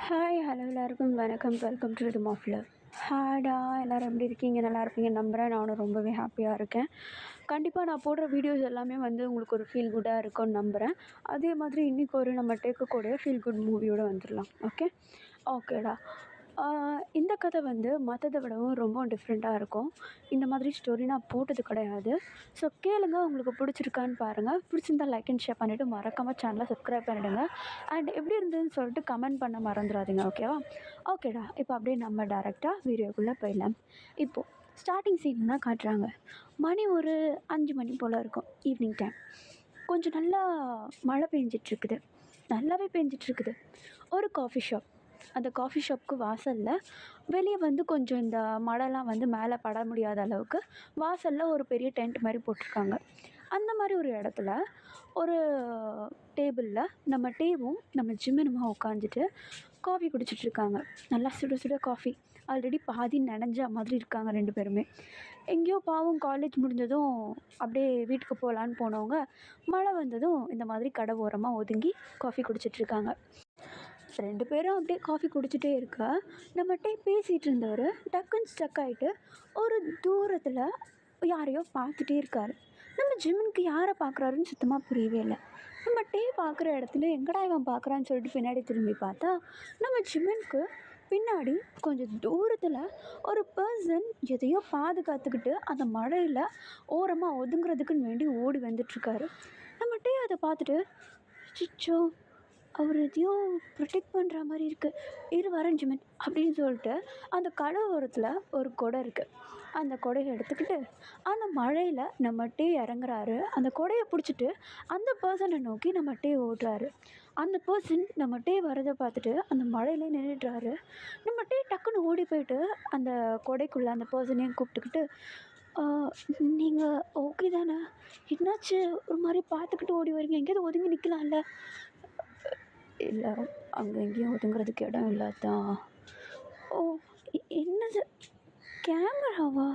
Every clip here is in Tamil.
ஹாய் ஹலோ எல்லாருக்கும் வணக்கம். Welcome to rhythm of love. ஹாய்டா, எல்லோரும் எப்படி இருக்கீங்க? நல்லா இருப்பீங்க நம்புகிறேன். நானும் ரொம்பவே ஹாப்பியாக இருக்கேன். கண்டிப்பாக நான் போடுற வீடியோஸ் எல்லாமே உங்களுக்கு ஒரு ஃபீல் குட்டாக இருக்கும்னு நம்புகிறேன். அதே மாதிரி இன்றைக்கி நம்ம டேக்கக்கூடிய ஃபீல் குட் மூவியோடு வந்துடலாம். ஓகேடா. இந்த கதை மற்றதை விடவும் ரொம்ப டிஃப்ரெண்ட்டாக இருக்கும். இந்த மாதிரி ஸ்டோரி நான் போட்டது கிடையாது. ஸோ கேளுங்க, உங்களுக்கு பிடிச்சிருக்கான்னு பாருங்கள். பிடிச்சிருந்தா லைக் அண்ட் ஷேர் பண்ணிவிட்டு மறக்காமல் சேனலை சப்ஸ்கிரைப் பண்ணிவிடுங்க. அண்ட் எப்படி இருந்ததுன்னு சொல்லிட்டு கமெண்ட் பண்ண மறந்துடாதீங்க. ஓகேடா. இப்போ அப்படியே நம்ம டேரெக்டாக வீடியோக்குள்ளே போயிடலாம். இப்போது ஸ்டார்டிங் சீன் தான் காட்டுறாங்க. மணி ஒரு 5 மணி போல் இருக்கும், ஈவினிங் டைம். கொஞ்சம் நல்லா மழை பெஞ்சிட்ருக்குது, நல்லாவே பெஞ்சிட்ருக்குது. ஒரு காஃபி ஷாப். அந்த காஃபி ஷாப்புக்கு வாசலில் வெளியே கொஞ்சம் இந்த மழைலாம் மேலே பட முடியாத அளவுக்கு வாசலில் ஒரு பெரிய டென்ட் மாதிரி போட்டிருக்காங்க. அந்த மாதிரி ஒரு இடத்துல ஒரு டேபிளில் நம்ம டேவும் நம்ம ஜிம்மினுமா உட்காந்துட்டு காஃபி குடிச்சிட்ருக்காங்க. நல்லா சுட சுட காஃபி. ஆல்ரெடி பாதி நனைஞ்ச மாதிரி இருக்காங்க 2 பேருமே. எங்கேயோ பாவம் காலேஜ் முடிஞ்சதும் அப்படியே வீட்டுக்கு போகலான்னு போனவங்க மழை வந்ததும் இந்த மாதிரி கடை ஓரமாக ஒதுங்கி காஃபி குடிச்சிட்ருக்காங்க. 2 பேரும் அப்படியே காஃபி குடிச்சிட்டே இருக்கா. நம்மகிட்டே பேசிகிட்டு இருந்தவர் டக்குன்னு ஸ்டக் ஆகிட்டு ஒரு தூரத்தில் யாரையோ பார்த்துட்டே இருக்கார். நம்ம ஜிம்முனுக்கு யாரை பார்க்குறாருன்னு சுத்தமாக புரியவே இல்லை. நம்ம டே பார்க்குற இடத்துல எங்கடா இவன் பார்க்குறான்னு சொல்லிட்டு பின்னாடி திரும்பி பார்த்தா நம்ம ஜிம்முனுக்கு பின்னாடி கொஞ்சம் தூரத்தில் ஒரு பர்சன் எதையோ பாதுகாத்துக்கிட்டு அந்த மழையில் ஓரமாக ஒதுங்கிறதுக்குன்னு வேண்டி ஓடி வந்துட்டுருக்காரு. நம்ம டே அதை பார்த்துட்டு, சிச்சோ, அவர் எதையோ ப்ரொடெக்ட் பண்ணுற மாதிரி இருக்குது, இரு வரேன் ஜிமின் அப்படின்னு சொல்லிட்டு அந்த கடை ஓரத்தில் ஒரு குடை இருக்குது. அந்த கொடையை எடுத்துக்கிட்டு அந்த மழையில் நம்ம டே இறங்குறாரு. அந்த கொடையை பிடிச்சிட்டு அந்த பர்சனை நோக்கி நம்ம டே ஓடுறாரு. அந்த பர்சன் நம்ம டே வரதை பார்த்துட்டு அந்த மழையிலே நின்றுடுறாரு. நம்ம டே டக்குன்னு ஓடி போயிட்டு அந்த கொடைக்குள்ளே அந்த பர்சனையும் கூப்பிட்டுக்கிட்டு, நீங்கள் ஓகே தானே? என்னாச்சு ஒரு மாதிரி பார்த்துக்கிட்டு ஓடி வரீங்க? எங்கேயாவது ஒதுங்கி நிற்கலாம்ல? இல்லை, அங்கே எங்கேயும் ஒதுங்கிறதுக்கு இடம் இல்லை தான். ஓ, என்னது கேமராவா?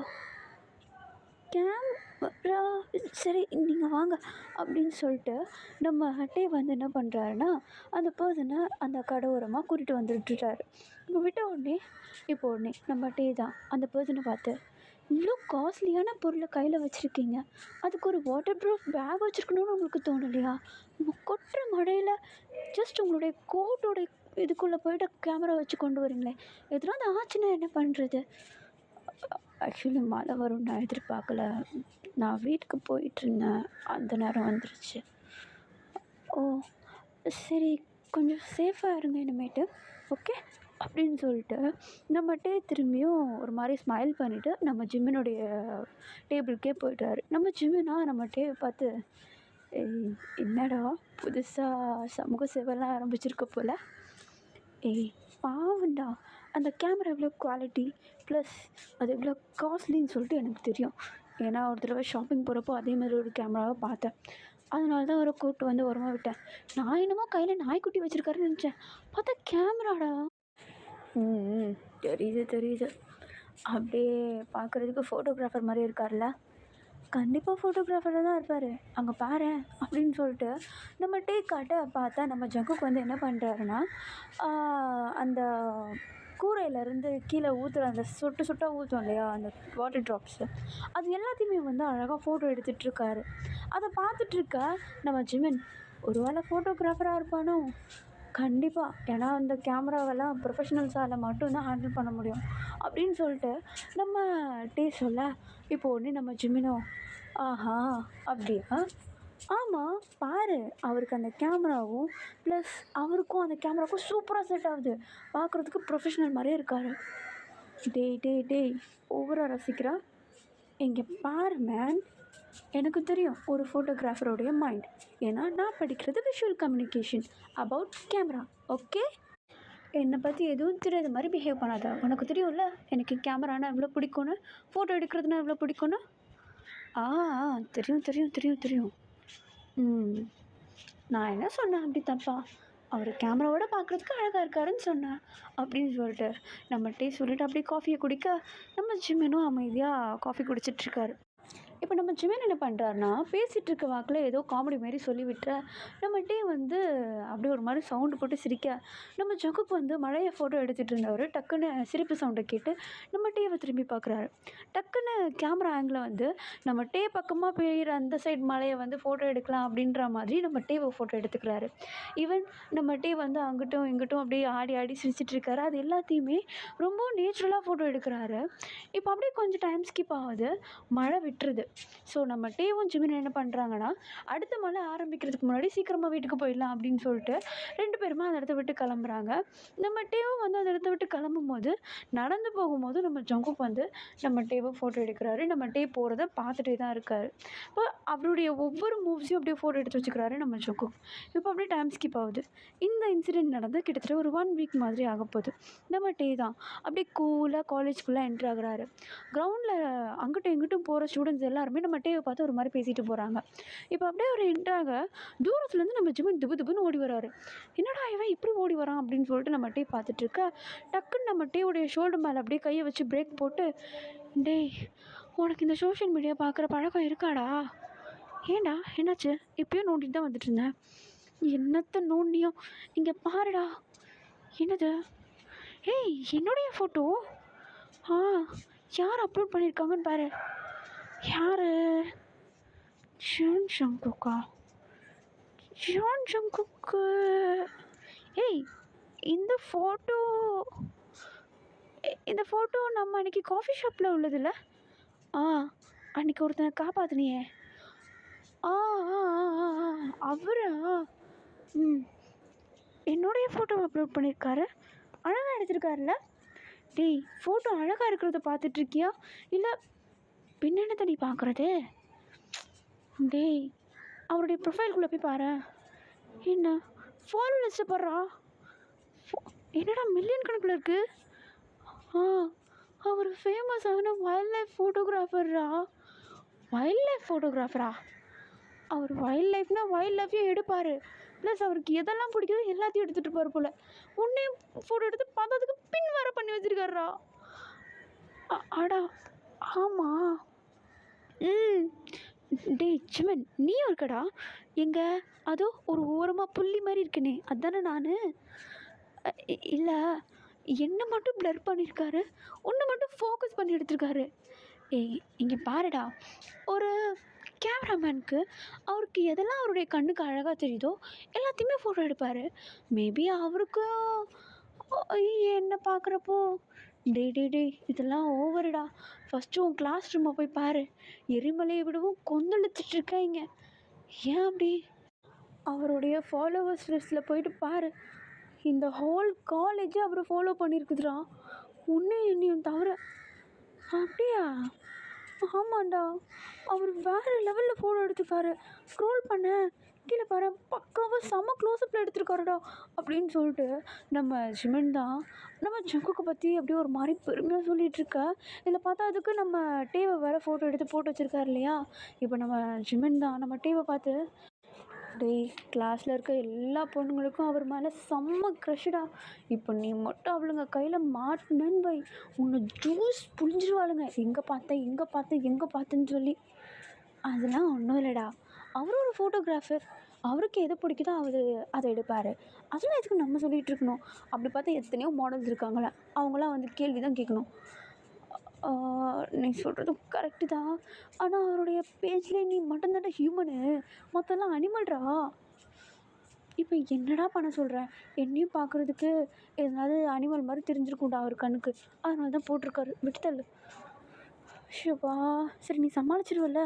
கேமரா, சரி நீங்கள் வாங்க அப்படின்னு சொல்லிட்டு நம்ம ஹட்டே என்ன பண்ணுறாருன்னா அந்த பர்சனை அந்த கடை ஓரமாக கூட்டிகிட்டு வந்துட்டுட்டாரு. இப்போ விட்ட உடனே நம்ம டே தான் அந்த பர்சனை பார்த்து, இவ்வளோ காஸ்ட்லியான பொருளை கையில் வச்சுருக்கீங்க, அதுக்கு ஒரு வாட்டர் ப்ரூஃப் பேக் வச்சுருக்கணும்னு உங்களுக்கு தோணலையா? கொட்டுற மழையில் ஜஸ்ட் உங்களுடைய கோட்டோடைய இதுக்குள்ளே போய்ட்டு கேமரா வச்சு கொண்டு வரீங்களே, எதனாவது ஆச்சுன்னா என்ன பண்ணுறது? ஆக்சுவலி மழை வரும்னு நான் எதிர்பார்க்கல, நான் வீட்டுக்கு போயிட்டுருந்தேன், அந்த நேரம் வந்துருச்சு. ஓ சரி, கொஞ்சம் சேஃபாக இருங்க இனிமேட்டு, ஓகே அப்படின்னு சொல்லிட்டு நம்மகிட்டே திரும்பியும் ஒரு மாதிரி ஸ்மைல் பண்ணிவிட்டு நம்ம ஜிம்மினுடைய டேபிளுக்கே போய்ட்டாரு. நம்ம ஜிம்மினா நம்ம டே பார்த்து, என்னடா புதுசாக சமூக சேவைலாம் ஆரம்பிச்சிருக்க போல், பாவண்டா, அந்த கேமரா எவ்வளோ குவாலிட்டி ப்ளஸ் அது எவ்வளோ காஸ்ட்லின்னு சொல்லிட்டு எனக்கு தெரியும். ஏன்னா ஒரு தடவை ஷாப்பிங் போகிறப்போ அதே மாதிரி ஒரு கேமராவை பார்த்தேன், அதனால தான் அவரை கூப்பிட்டு ஓரமாக விட்டேன். நான் என்னமோ கையில் நாய்க்குட்டி வச்சுருக்காருன்னு நினச்சேன், பார்த்தா கேமராடா. தெரியுது. அப்படியே பார்க்குறதுக்கு ஃபோட்டோகிராஃபர் மாதிரி இருக்கார்ல? கண்டிப்பாக ஃபோட்டோகிராஃபராக தான் இருப்பார், அங்கே பாரு அப்படின்னு சொல்லிட்டு நம்ம டேக் காட்ட பார்த்தா நம்ம ஜங்குக்கு என்ன பண்ணுறாருன்னா, அந்த கூரையிலேருந்து கீழே ஊற்றுற அந்த சொட்டாக ஊற்றும் இல்லையா அந்த வாட்டர் ட்ராப்ஸு, அது எல்லாத்தையுமே அழகாக ஃபோட்டோ எடுத்துகிட்ருக்காரு. அதை பார்த்துட்ருக்க நம்ம ஜிமின், ஒரு வேளை ஃபோட்டோகிராஃபராக இருப்பானோ? கண்டிப்பாக, ஏன்னா அந்த கேமராவெல்லாம் ப்ரொஃபஷ்னல்ஸால் மட்டும்தான் ஹேண்டில் பண்ண முடியும் அப்படின்னு சொல்லிட்டு நம்ம டே சொல்ல, இப்போ நம்ம ஜிம்மினோ, ஆஹா அப்படியா, ஆமாம் பாரு, அவருக்கு அந்த கேமராவும் ப்ளஸ் அவருக்கும் அந்த கேமராவுக்கும் சூப்பராக செட் ஆகுது, பார்க்குறதுக்கு ப்ரொஃபஷ்னல் மாதிரியே இருக்கார். டேய் ஓவராக ரசிக்கிறா, இங்கே பாரு மேன், எனக்கு தெரியும் ஒரு ஃபோட்டோகிராஃபருடைய மைண்ட், ஏன்னா நான் படிக்கிறது visual communication about camera, okay? என்னை பற்றி எதுவும் தெரியாத மாதிரி பிஹேவ் பண்ணாத, உனக்கு தெரியும்ல எனக்கு கேமரானா எவ்வளோ பிடிக்கும்னு, ஃபோட்டோ எடுக்கிறதுனா எவ்வளோ பிடிக்கும்னு. தெரியும். நான் என்ன சொன்னேன் அப்படி தப்பா? அவர் கேமராவோட பார்க்குறதுக்கு அழகாக இருக்காருன்னு சொன்னேன் அப்படின்னு சொல்லிட்டு நம்ம டே சொல்லிவிட்டு அப்படியே காஃபியை குடிக்க நம்ம ஜிம்மினும் அமைதியாக காஃபி குடிச்சிட்ருக்காரு. இப்போ நம்ம ஜிமின் என்ன பண்ணுறாருன்னா, பேசிகிட்டு இருக்க வாக்கில ஏதோ காமெடி மாரி சொல்லி விட்டுற, நம்ம டே வந்து அப்படியே ஒரு மாரி சவுண்டு போட்டு சிரிக்க, நம்ம ஜங்குக் வந்து மழைய ஃபோட்டோ எடுத்துகிட்டு இருந்தவர் டக்குன்னு சிரிப்பு சவுண்டை கேட்டு நம்ம டேவை திரும்பி பார்க்குறாரு. டக்குன்னு கேமரா ஆங்கில வந்து நம்ம டே பக்கமாக பெய்கிற அந்த சைடு மழைய வந்து ஃபோட்டோ எடுக்கலாம் அப்படின்ற மாதிரி நம்ம டேவை ஃபோட்டோ எடுத்துக்கிறாரு. ஈவன் நம்ம டே வந்து அங்கிட்டும் இங்கிட்டும் அப்படியே ஆடி ஆடி சிரிச்சிட்டு இருக்காரு. அது எல்லாத்தையுமே ரொம்ப நேச்சுரலாக ஃபோட்டோ எடுக்கிறாரு. இப்போ அப்படியே கொஞ்சம் டைம் ஸ்கிப் ஆகுது. மழை விட்டுருது. ஸோ நம்ம டேவும் ஜிமினும் என்ன பண்ணுறாங்கன்னா, அடுத்த மழை ஆரம்பிக்கிறதுக்கு முன்னாடி சீக்கிரமாக வீட்டுக்கு போயிடலாம் அப்படின்னு சொல்லிட்டு 2 பேருமே அந்த இடத்த விட்டு கிளம்புறாங்க. நம்ம டேவும் வந்து அந்த இடத்த விட்டு கிளம்பும்போது, நடந்து போகும்போது நம்ம ஜங்குக் வந்து நம்ம டேவை ஃபோட்டோ எடுக்கிறாரு. நம்ம டே போகிறத பார்த்துட்டே தான் இருக்காரு. இப்போ அவருடைய ஒவ்வொரு மூவ்ஸையும் அப்படியே ஃபோட்டோ எடுத்து வச்சுக்கிறாரு நம்ம ஜங்குக். இப்போ அப்படியே டைம் ஸ்கிப் ஆகுது. இந்த இன்சிடென்ட் நடந்து கிட்டத்தட்ட ஒரு 1 வீக் மாதிரி ஆகப்போகுது. நம்ம டே தான் அப்படியே கூலாக காலேஜ்குள்ளே என்ட்ரு ஆகுறாரு. கிரவுண்டில் அங்கிட்டும் இங்கிட்டும் போகிற ஸ்டூடெண்ட்ஸ் எல்லாருமே நம்ம டேவை பார்த்து ஒரு மாதிரி பேசிட்டு போகிறாங்க. இப்போ அப்படியே ஒரு என்ட்ராக தூரத்துலேருந்து நம்ம ஜிமின் திபு திபுன்னு ஓடி வராரு. என்னடா இவன் இப்படி ஓடி வரான் அப்படின்னு சொல்லிட்டு நம்ம டே பார்த்துட்ருக்க, டக்குன்னு நம்ம டேவுடைய ஷோல்டர் மேலே அப்படியே கையை வச்சு பிரேக் போட்டு, டேய் உனக்கு இந்த சோஷியல் மீடியா பார்க்குற பழக்கம் இருக்காடா? ஏன்டா என்னாச்சு? இப்பயும் நோண்டிட்டு தான் வந்துட்டு இருந்தேன். என்னத்த நோண்டியும் இங்கே பாருடா. என்னது? ஏய் என்னுடைய ஃபோட்டோ? ஆ யார் அப்லோட் பண்ணியிருக்காங்கன்னு பாரு. யாரு? ஜான் ஜங்குக்கா? ஜான் ஜங்குக்கு? ஏய் இந்த ஃபோட்டோ இந்த ஃபோட்டோ நம்ம அன்றைக்கி காஃபி ஷாப்பில் உள்ளதில்ல? ஆ அன்றைக்கி ஒருத்தனை காப்பாற்றினியே. ஆ ஆ ஆ ஆ ஆ அவரா? ம் என்னுடைய ஃபோட்டோ அப்லோட் பண்ணியிருக்காரு. அழகாக எடுத்திருக்காருல்ல? டேய் ஃபோட்டோ அழகாக இருக்கிறத பார்த்துட்ருக்கியா இல்லை பின்னென்னத்தை நீ பார்க்குறது? டேய் அவருடைய ப்ரொஃபைல்குள்ளே போய் பாரு. என்ன ஃபாலோ லிஸ்ட்டை பாடுறா. என்னடா மில்லியன் கணக்கில் இருக்குது. ஆ அவர் ஃபேமஸான வைல்ட் லைஃப் ஃபோட்டோகிராஃபர்ரா. வைல்ட் லைஃப் ஃபோட்டோகிராஃபரா? அவர் வைல்ட் லைஃப்னால் வைல்ட் லைஃபையும் எடுப்பார். ப்ளஸ் அவருக்கு எதெல்லாம் பிடிக்குதோ எல்லாத்தையும் எடுத்துகிட்டு இருப்பார் போல். உன்னையும் ஃபோட்டோ எடுத்து பார்த்ததுக்கு பின் வேறு பண்ணி வச்சுருக்காருரா. அடா ஆமாம். டேய் ஜிமின் நீயும் இருக்கடா. எங்கே அதோ ஒரு ஓரமாக புள்ளி மாதிரி இருக்கனே அதானே நான்? இல்லை என்னை மட்டும் ப்ளர் பண்ணியிருக்காரு, உன்னை மட்டும் ஃபோக்கஸ் பண்ணி எடுத்திருக்காரு. ஏய் இங்கே பாருடா, ஒரு கேமராமேனுக்கு அவருக்கு எதெல்லாம் அவருடைய கண்ணுக்கு அழகாக தெரியுதோ எல்லாத்தையுமே ஃபோட்டோ எடுப்பார். மேபி அவருக்கும் என்னை பார்க்குறப்போ டேய் இதெல்லாம் ஓவருடா. ஃபஸ்ட்டு உன் கிளாஸ் ரூமை போய் பாரு. எரிமலையை விடவும் கொந்தளிச்சிட்ருக்காங்க. ஏன் அப்படி? அவருடைய ஃபாலோவர்ஸ் லிஸ்ட்டில் போயிட்டு பாரு. இந்த ஹோல் காலேஜே அவரை ஃபாலோ பண்ணியிருக்குதுடா, உன்னையும் என்னையும் தவிர. அப்படியா? ஆமாண்டா. அவர் வேறு லெவலில் ஃபோட்டோ எடுத்துக்காரு. ஸ்க்ரோல் பண்ண கீழே பாரு, பக்காவாக செம்ம க்ளோஸ்அப்பில் எடுத்துருக்காருடா அப்படின்னு சொல்லிட்டு நம்ம ஜிமின் தான் நம்ம ஜங்குக்கை பற்றி அப்படியே ஒரு மாதிரி பெருமையாக சொல்லிகிட்ருக்க. இதில் பார்த்தா அதுக்கு நம்ம டேவை வேறு ஃபோட்டோ எடுத்து போட்டு வச்சுருக்காரு இல்லையா. இப்போ நம்ம ஜிமின் தான் நம்ம டேவை பார்த்து, டேய் கிளாஸில் இருக்க எல்லா பொண்ணுங்களுக்கும் அவர் மேலே செம்ம க்ரஷ்டா. இப்போ நீ மட்டும் அவளுங்க கையில் மாட்டினன்னு வை, உன்னை ஜூஸ் புழிஞ்சிருவாளுங்க. எங்கே பார்த்தேன்னு சொல்லி. அதெல்லாம் ஒன்றும் இல்லைடா, அவரும் ஒரு ஃபோட்டோகிராஃபர். அவருக்கு எது பிடிக்குதோ அதை எடுப்பார். அதெல்லாம் எதுக்கு நம்ம சொல்லிகிட்டு இருக்கணும்? அப்படி பார்த்தா எத்தனையோ மாடல்ஸ் இருக்காங்களே, அவங்களாம் வந்து கேள்வி தான் கேட்கணும். நீ சொல்கிறதும் கரெக்டு தான். ஆனால் அவருடைய பேஜ்லேயே நீ மட்டும்தான்டா ஹியூமனு, மற்றெல்லாம் அனிமல்டா. இப்போ என்னடா பண்ண சொல்கிற? என்னையும் பார்க்குறதுக்கு எதனாவது அனிமல் மாதிரி தெரிஞ்சிருக்கும்டா அவர் கண்ணுக்கு. அதனால தான் போட்டிருக்காரு. விட்டுத்தள்ளு. ஷோப்பா சரி நீ சமாளிச்சிடுவல்ல.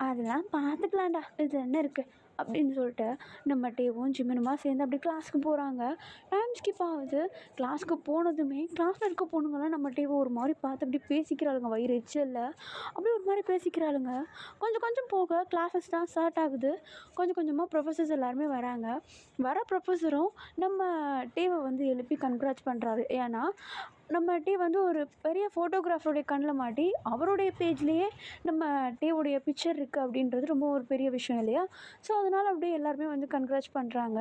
அதெல்லாம் பார்த்துக்கலாம்டா, இது என்ன இருக்குது அப்படின்னு சொல்லிட்டு நம்ம டேவும் ஜிமினுமா சேர்ந்து அப்படி கிளாஸுக்கு போகிறாங்க. டைம் ஸ்கிப் ஆகுது. கிளாஸுக்கு போனதுமே கிளாஸில் இருக்க பொண்ணுங்கள்லாம் நம்ம டேவை ஒரு மாதிரி பார்த்து அப்படி பேசிக்கிறாளுங்க. வயிறு எச்சில்ல அப்படி ஒரு மாதிரி பேசிக்கிறாளுங்க. கொஞ்சம் போக கிளாஸஸ் தான் ஸ்டார்ட் ஆகுது. கொஞ்சமாக ப்ரொஃபஸர்ஸ் எல்லாருமே வராங்க. வர ப்ரொஃபஸரும் நம்ம டேவை வந்து எழுப்பி கன்க்ராட்ஸ் பண்ணுறாரு. ஏன்னா நம்ம டீ வந்து ஒரு பெரிய ஃபோட்டோகிராஃபருடைய கண்ணில் மாட்டி அவருடைய பேஜ்லேயே நம்ம டீவுடைய பிக்சர் இருக்குது அப்படின்றது ரொம்ப ஒரு பெரிய விஷயம் இல்லையா? ஸோ அதனால் அப்படியே எல்லாருமே வந்து கன்க்ராட்ஸ் பண்ணுறாங்க.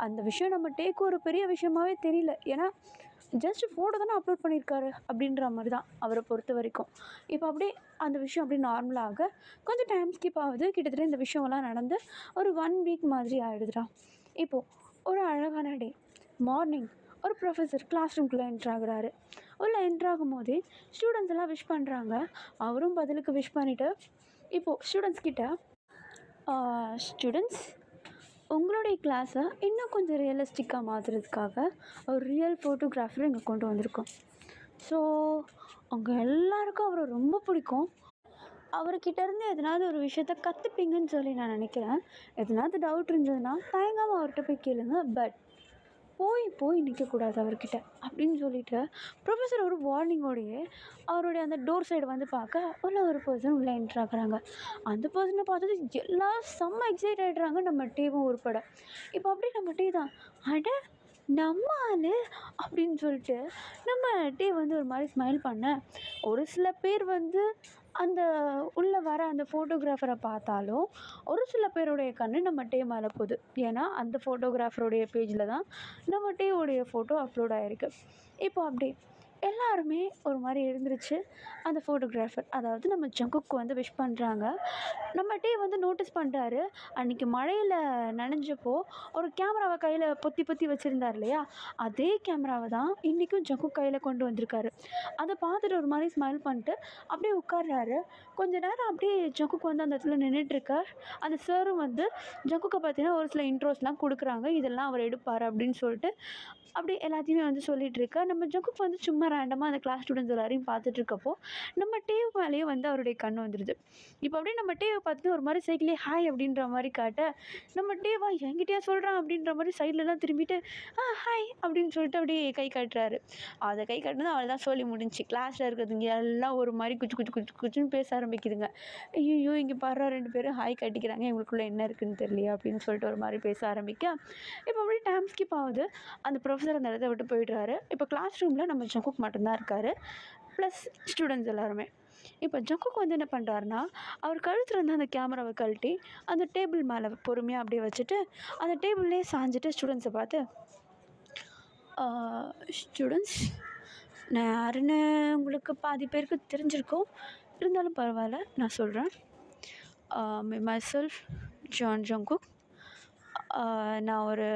அந்த விஷயம் நம்ம டேக்கு ஒரு பெரிய விஷயமாவே தெரியல. ஏன்னா ஜஸ்ட் ஃபோட்டோ தானே அப்லோட் பண்ணியிருக்காரு அப்படின்ற மாதிரி தான் அவரை பொறுத்த வரைக்கும். இப்போ அப்படியே அந்த விஷயம் அப்படியே நார்மலாக கொஞ்சம் டைம் ஸ்கிப் ஆகுது. கிட்டத்தட்ட இந்த விஷயமெல்லாம் நடந்து ஒரு 1 வீக் மாதிரி ஆகிடுதுடா. இப்போது ஒரு அழகான டே மார்னிங் ஒரு ப்ரொஃபஸர் கிளாஸ் ரூம்குள்ளே என்ட்ரு ஆகுறாரு. உள்ளே என்ட்ரு ஆகும்போதே ஸ்டூடெண்ட்ஸ் எல்லாம் விஷ் பண்ணுறாங்க. அவரும் பதிலுக்கு விஷ் பண்ணிவிட்டு இப்போது ஸ்டூடெண்ட்ஸ் கிட்ட ஸ்டூடெண்ட்ஸ் உங்களுடைய கிளாஸை இன்னும் கொஞ்சம் ரியலிஸ்டிக்காக மாற்றுறதுக்காக ஒரு ரியல் ஃபோட்டோகிராஃபர் இங்கே கொண்டு வந்திருக்கோம். ஸோ அவங்க எல்லாருக்கும் அவரை ரொம்ப பிடிக்கும். அவர்கிட்டேருந்து எதனாவது ஒரு விஷயத்த கற்றுப்பீங்கன்னு சொல்லி நான் நினைக்கிறேன். எதனாவது டவுட் இருந்ததுன்னா தயங்காமல் அவர்கிட்ட போய் கேளுங்க. பட் போய் நிற்கக்கூடாது அவர்கிட்ட அப்படின்னு சொல்லிட்டு ப்ரொஃபஸர் ஒரு வார்னிங்கோடையே அவருடைய அந்த டோர் சைடு வந்து பார்க்க ஒரு பர்சன் உள்ளே என்ட்ரு ஆகுறாங்க. அந்த பர்சனை பார்த்தது எல்லாம் செம்ம எக்ஸைட் ஆகிடுறாங்க, நம்ம டீவும் உட்பட. இப்போ அப்படியே நம்ம டீ தான் அட நம்ம ஆளு அப்படின்னு சொல்லிட்டு நம்ம டீ வந்து ஒரு மாதிரி ஸ்மைல் பண்ண ஒரு சில பேர் வந்து அந்த உள்ளே வர அந்த ஃபோட்டோகிராஃபரை பார்த்தாலும் ஒரு சில பேருடைய கண்ணு நம்ம டே மேலே போகுது. ஏன்னா அந்த ஃபோட்டோகிராஃபருடைய பேஜில் தான் நம்ம டேவுடைய ஃபோட்டோ அப்லோட் ஆகிருக்கு. இப்போ அப்படியே எல்லாருமே ஒரு மாதிரி எழுந்திருச்சு அந்த ஃபோட்டோகிராஃபர் அதாவது நம்ம ஜங்குக்கு வந்து விஷ் பண்ணுறாங்க. நம்ம டே வந்து நோட்டீஸ் பண்ணுறாரு. அன்றைக்கி மழையில் நனைஞ்சப்போ ஒரு கேமராவை கையில் பொத்தி வச்சுருந்தார் இல்லையா? அதே கேமராவை தான் இன்றைக்கும் ஜங்கு கையில் கொண்டு வந்திருக்காரு. அதை பார்த்துட்டு ஒரு மாதிரி ஸ்மைல் பண்ணிட்டு அப்படியே உட்கார்றாரு. கொஞ்ச நேரம் அப்படியே ஜங்குக்கு வந்து அந்த இடத்துல நின்றுட்டுருக்கார். அந்த சாரும் வந்து ஜங்குக்கை பார்த்தீங்கன்னா ஒரு சில இன்ட்ரோஸ்லாம் கொடுக்குறாங்க. இதெல்லாம் அவர் எடுப்பார் அப்படின்னு சொல்லிட்டு அப்படி எல்லாத்தையுமே வந்து சொல்லிகிட்ருக்கார். நம்ம ஜங்குக்கு வந்து சும்மா ரேண்டமாக அந்த கிளாஸ் ஸ்டூடெண்ட்ஸ் எல்லாரையும் பார்த்துட்ருக்கப்போ நம்ம டேவ் மேலேயே வந்து அவருடைய கண் வந்துடுது. இப்போ அப்படியே நம்ம டேவை பார்த்துட்டு ஒரு மாதிரி சைக்கிளே ஹாய் அப்படின்ற மாதிரி காட்ட நம்ம டேவா என்கிட்டயா சொல்கிறான் அப்படின்ற மாதிரி சைட்லலாம் திரும்பிட்டு ஹாய் அப்படின்னு சொல்லிட்டு அப்படியே கை காட்டுறாரு. அதை கை காட்டினது அவள் தான் சொல்லி முடிஞ்சு. கிளாஸில் இருக்கிறதுங்க எல்லாம் ஒரு மாதிரி குச்சுன்னு பேச ஆரம்பிக்குதுங்க. ஐயோ இங்கே பாடுறா 2 பேரும் ஹாய் கட்டிக்கிறாங்க, எங்களுக்குள்ளே என்ன இருக்குதுன்னு தெரியலையா அப்படின்னு சொல்லிட்டு ஒரு மாதிரி பேச ஆரம்பிக்க இப்போ அப்படியே டைம் ஸ்கிப் ஆகுது. அந்த ப்ரொஃபஸர் அந்த இடத்த விட்டு போயிடுறாரு. இப்போ கிளாஸ் ரூமில் நம்ம ஜங்குக் மட்டும்தான் இருக்கார், ப்ளஸ் ஸ்டூடெண்ட்ஸ் எல்லாருமே. இப்போ ஜங்குக் வந்து என்ன பண்ணுறாருன்னா அவர் கழுத்தில் இருந்து அந்த கேமராவை கழட்டி அந்த டேபிள் மேலே பொறுமையாக அப்படியே வச்சுட்டு அந்த டேபிள்லேயே சாஞ்சிட்டு ஸ்டூடெண்ட்ஸை பார்த்து ஸ்டூடெண்ட்ஸ் நான் யாருன்னு உங்களுக்கு பாதி பேருக்கு தெரிஞ்சிருக்கோம், இருந்தாலும் பரவாயில்ல நான் சொல்கிறேன். My self John Jungkook. நான் ஒரு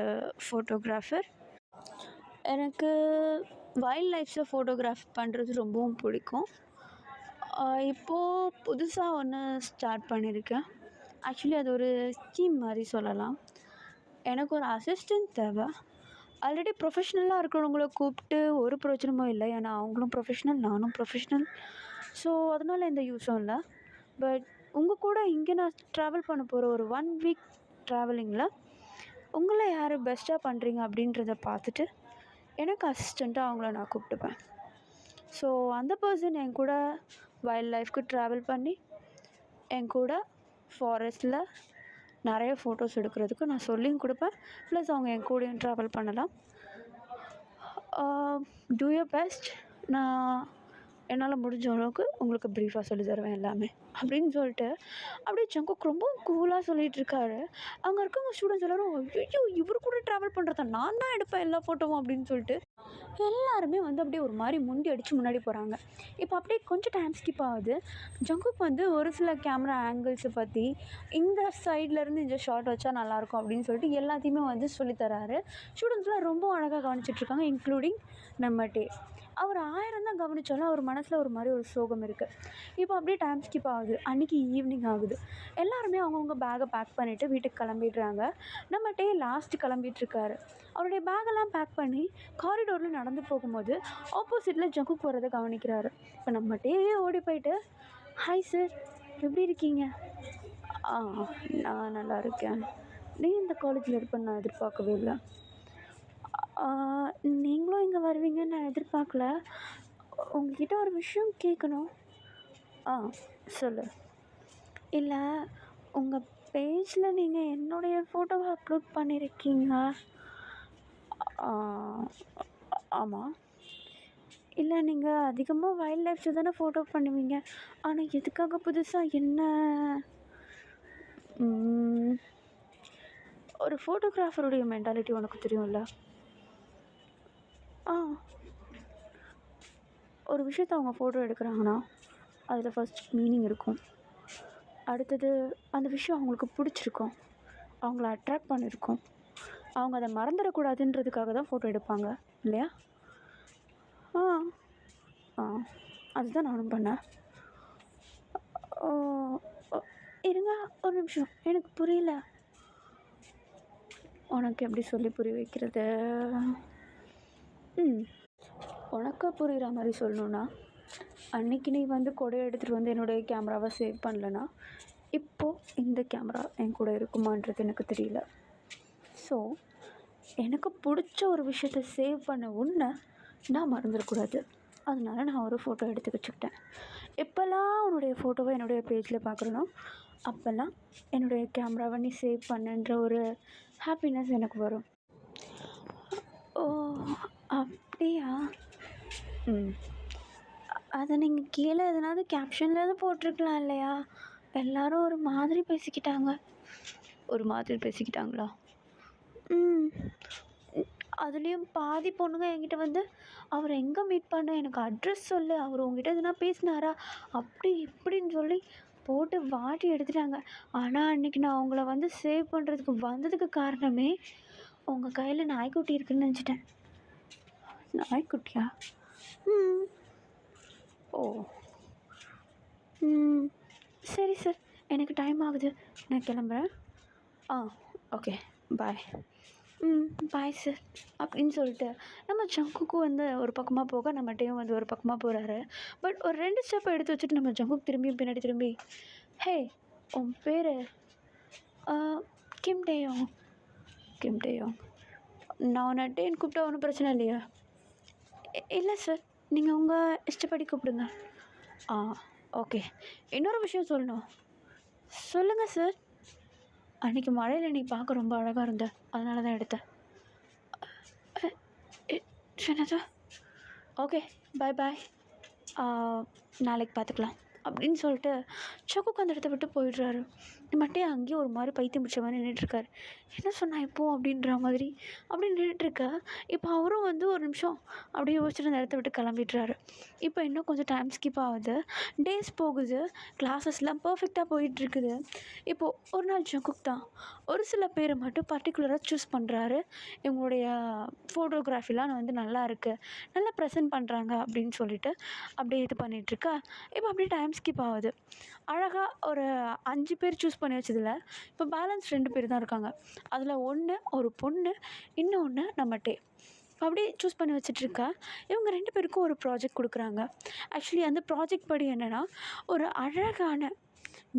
ஃபோட்டோகிராஃபர். எனக்கு வைல்ட் லைஃப்ஸில் ஃபோட்டோகிராஃப் பண்ணுறது ரொம்பவும் பிடிக்கும். இப்போது புதுசாக ஒன்று ஸ்டார்ட் பண்ணியிருக்கேன். ஆக்சுவலி அது ஒரு ஸ்கீம் மாதிரி சொல்லலாம். எனக்கு ஒரு அசிஸ்டன்ட் தேவை. ஆல்ரெடி ப்ரொஃபஷ்னலாக இருக்கிறவங்கள கூப்பிட்டு ஒரு பிரயோஜனமும் இல்லை. ஏன்னா அவங்களும் ப்ரொஃபஷ்னல், நானும் ப்ரொஃபஷ்னல். ஸோ அதனால் எந்த யூஸும் இல்லை. பட் உங்கள் கூட இங்கே நான் ட்ராவல் பண்ண போகிற ஒரு 1 வீக் ட்ராவலிங்கில் உங்களை யார் பெஸ்ட்டாக பண்ணுறீங்க அப்படின்றத பார்த்துட்டு எனக்கு அசிஸ்டண்ட்டாக அவங்கள நான் கூப்பிட்டுப்பேன். ஸோ அந்த பர்சன் என் கூட வைல்ட் லைஃப்க்கு ட்ராவல் பண்ணி என் கூட ஃபாரஸ்ட்டில் நிறைய ஃபோட்டோஸ் எடுக்கிறதுக்கு நான் சொல்லியும் கொடுப்பேன். ப்ளஸ் அவங்க என் கூடயும் ட்ராவல் பண்ணலாம். Two your best. நான் என்னால் முடிஞ்ச அளவுக்கு உங்களுக்கு ப்ரீஃபாக சொல்லி தருவேன் எல்லாமே அப்படின்னு சொல்லிட்டு அப்படியே ஜங்குக் ரொம்ப கூலாக சொல்லிகிட்ருக்காரு. அங்கே இருக்கவங்க ஸ்டூடெண்ட்ஸ் எல்லோரும் ஐயோ இவர் கூட ட்ராவல் பண்ணுறதா நான் தான் எடுப்பேன் எல்லா ஃபோட்டோவும் அப்படின்னு சொல்லிட்டு எல்லாருமே வந்து அப்படியே ஒரு மாதிரி முண்டி அடித்து முன்னாடி போகிறாங்க. இப்போ அப்படியே கொஞ்சம் டைம் ஸ்கிப் ஆகுது. ஜங்குக் வந்து ஒரு சில கேமரா ஆங்கிள்ஸை பற்றி இந்த சைட்லேருந்து இந்த ஷாட் வச்சா நல்லாயிருக்கும் அப்படின்னு சொல்லிட்டு எல்லாத்தையுமே வந்து சொல்லித்தராரு. ஸ்டூடெண்ட்ஸ்லாம் ரொம்ப அழகாக கவனிச்சிட்ருக்காங்க, இன்க்ளூடிங் நம்ம டே. அவர் 1000 தான் கவனித்தாலும் அவர் மனசில் ஒரு மாதிரி ஒரு சோகம் இருக்குது. இப்போ அப்படியே டைம் ஸ்கிப் ஆகுது. அன்றைக்கி ஈவினிங் ஆகுது. எல்லாருமே அவங்கவுங்க பேக்கை பேக் பண்ணிவிட்டு வீட்டுக்கு கிளம்பிடுறாங்க. நம்ம டே லாஸ்ட்டு கிளம்பிகிட்ருக்காரு. அவருடைய பேக்கெல்லாம் பேக் பண்ணி காரிடோரில் நடந்து போகும்போது ஆப்போசிட்டில் ஜங்குக் வரதை கவனிக்கிறாரு. இப்போ நம்ம டேவே ஓடி போயிட்டு ஹாய் சார் எப்படி இருக்கீங்க? நான் நல்லா இருக்கேன். நீ இந்த காலேஜில் இருப்பேன்னு நான் எதிர்பார்க்கவே இல்லை. நீங்களும் இங்கே வருவீங்கன்னு நான் எதிர்பார்க்கல. உங்கள்கிட்ட ஒரு விஷயம் கேட்கணும். சொல்லு. இல்லை, உங்கள் பேஜில் நீங்கள் என்னுடைய ஃபோட்டோவை அப்லோட் பண்ணியிருக்கீங்க. ஆ ஆமாம். இல்லை, நீங்கள் அதிகமாக வைல்ட் லைஃப்ஸை தானே ஃபோட்டோ பண்ணுவீங்க. ஆனால் எதுக்காக புதுசாக என்ன ஒரு ஃபோட்டோகிராஃபருடைய மென்டாலிட்டி உனக்கு தெரியும்ல? ஆ ஒரு விஷயத்த அவங்க ஃபோட்டோ எடுக்கிறாங்கன்னா அதில் ஃபஸ்ட் மீனிங் இருக்கும். அடுத்தது அந்த விஷயம் அவங்களுக்கு பிடிச்சிருக்கும், அவங்கள அட்ராக்ட் பண்ணியிருக்கும், அவங்க அதை மறந்துடக்கூடாதுன்றதுக்காக தான் ஃபோட்டோ எடுப்பாங்க இல்லையா? ஆ ஆ அதுதான் நானும் பண்ணேன். ஓ ஓ, இருங்க ஒரு நிமிஷம், எனக்கு புரியல. உனக்கு எப்படி சொல்லி புரிய வைக்கிறது? உனக்கா புரிகிற மாதிரி சொல்லணுன்னா, அன்றைக்கி நீ வந்து கொடையை எடுத்துகிட்டு வந்து என்னுடைய கேமராவை சேவ் பண்ணலன்னா இப்போது இந்த கேமரா என் கூட இருக்குமான்றது எனக்கு தெரியல. ஸோ எனக்கு பிடிச்ச ஒரு விஷயத்த சேவ் பண்ண உன்னை நான் மறந்துடக்கூடாது. அதனால நான் ஒரு ஃபோட்டோ எடுத்து வச்சுக்கிட்டேன். எப்போல்லாம் உன்னுடைய ஃபோட்டோவை என்னுடைய பேஜில் பார்க்குறேனோ அப்போல்லாம் என்னுடைய கேமராவை நீ சேவ் பண்ணுன்ற ஒரு ஹாப்பினஸ் எனக்கு வரும். ஓ அப்படியா? அதை நீங்கள் கீழே எதனாவது கேப்ஷன்லேருந்து போட்டிருக்கலாம் இல்லையா? எல்லோரும் ஒரு மாதிரி பேசிக்கிட்டாங்க. ஒரு மாதிரி பேசிக்கிட்டாங்களா? அதுலேயும் பாதி பொண்ணுங்க என்கிட்ட வந்து அவர் எங்கே மீட் பண்ண, எனக்கு அட்ரஸ் சொல்லு, அவர் உங்ககிட்ட எதுனா பேசினாரா, அப்படி இப்படின்னு சொல்லி போட்டு வாட்டி எடுத்துட்டாங்க. ஆனால் அன்றைக்கி நான் அவங்கள வந்து சேவ் பண்ணுறதுக்கு வந்ததுக்கு காரணமே உங்கள் கையில் நாய்க்குட்டி இருக்குதுன்னு நினச்சிட்டேன். நாய்க்குட்டியா? ஓ சரி சார், எனக்கு டைம் ஆகுது, நான் கிளம்புறேன். Okay bye. பாய் சார் அப்படின்னு சொல்லிட்டு நம்ம ஜங்குக்கு வந்து ஒரு பக்கமாக போக நம்மகிட்டையும் வந்து ஒரு பக்கமாக போகிறாரு. பட் ஒரு 2 ஸ்டெப் எடுத்து வச்சுட்டு நம்ம ஜங்குக்கு பின்னாடி திரும்பி, ஹே உன் பேர் கிம் டேயோங். கிம் டேயோங், நான் உன்னை டேன்னு கூப்பிட்டா ஒன்றும் பிரச்சனை இல்லையா? இல்லை சார், நீங்கள் உங்கள் இஷ்டப்படி கூப்பிடுங்க. ஓகே. இன்னொரு விஷயம் சொல்லணும். சொல்லுங்கள் சார். அன்றைக்கி மழையில் நீ பார்க்க ரொம்ப அழகாக இருந்த, அதனால தான் எடுத்தேன். என்னது? ஓகே பாய் பாய், நாளைக்கு பார்த்துக்கலாம் அப்படின்னு சொல்லிட்டு ஜங்குக் அந்த இடத்த விட்டு போயிடுறாரு. மட்டும் அங்கேயே ஒரு மாதிரி பைத்தியம் பிடிச்ச மாதிரி நின்றுட்டுருக்காரு. என்ன சொன்னா இப்போது அப்படின்ற மாதிரி அப்படி நின்றுட்டுருக்க. இப்போ அவரும் வந்து ஒரு நிமிஷம் அப்படியே யோசிச்சுட்டு அந்த இடத்த விட்டு கிளம்பிடுறாரு. இப்போ இன்னும் கொஞ்சம் டைம் ஸ்கிப் ஆகுது, டேஸ் போகுது, கிளாஸஸ்லாம் பர்ஃபெக்டாக போயிட்டுருக்குது. இப்போது ஒரு நாள் ஜங்குக் தான் ஒரு சில பேரை மட்டும் பர்டிகுலராக சூஸ் பண்ணுறாரு. இவங்களுடைய ஃபோட்டோகிராஃபிலாம் வந்து நல்லா இருக்குது, நல்லா ப்ரெசென்ட் பண்ணுறாங்க அப்படின்னு சொல்லிட்டு அப்படியே இது பண்ணிகிட்ருக்கா. இப்போ அப்படியே டைம் ஸ்கிப் ஆகுது. அழகாக ஒரு 5 பேர் சூஸ் பண்ணி வச்சதில் இப்போ பேலன்ஸ் 2 பேர் தான் இருக்காங்க. அதில் ஒன்று ஒரு பொண்ணு, இன்னொன்று நம்மட்டே. அப்படியே சூஸ் பண்ணி வச்சிட்ருக்கா. இவங்க 2 பேருக்கும் ஒரு ப்ராஜெக்ட் கொடுக்குறாங்க. ஆக்சுவலி அந்த ப்ராஜெக்ட் படி என்னென்னா, ஒரு அழகான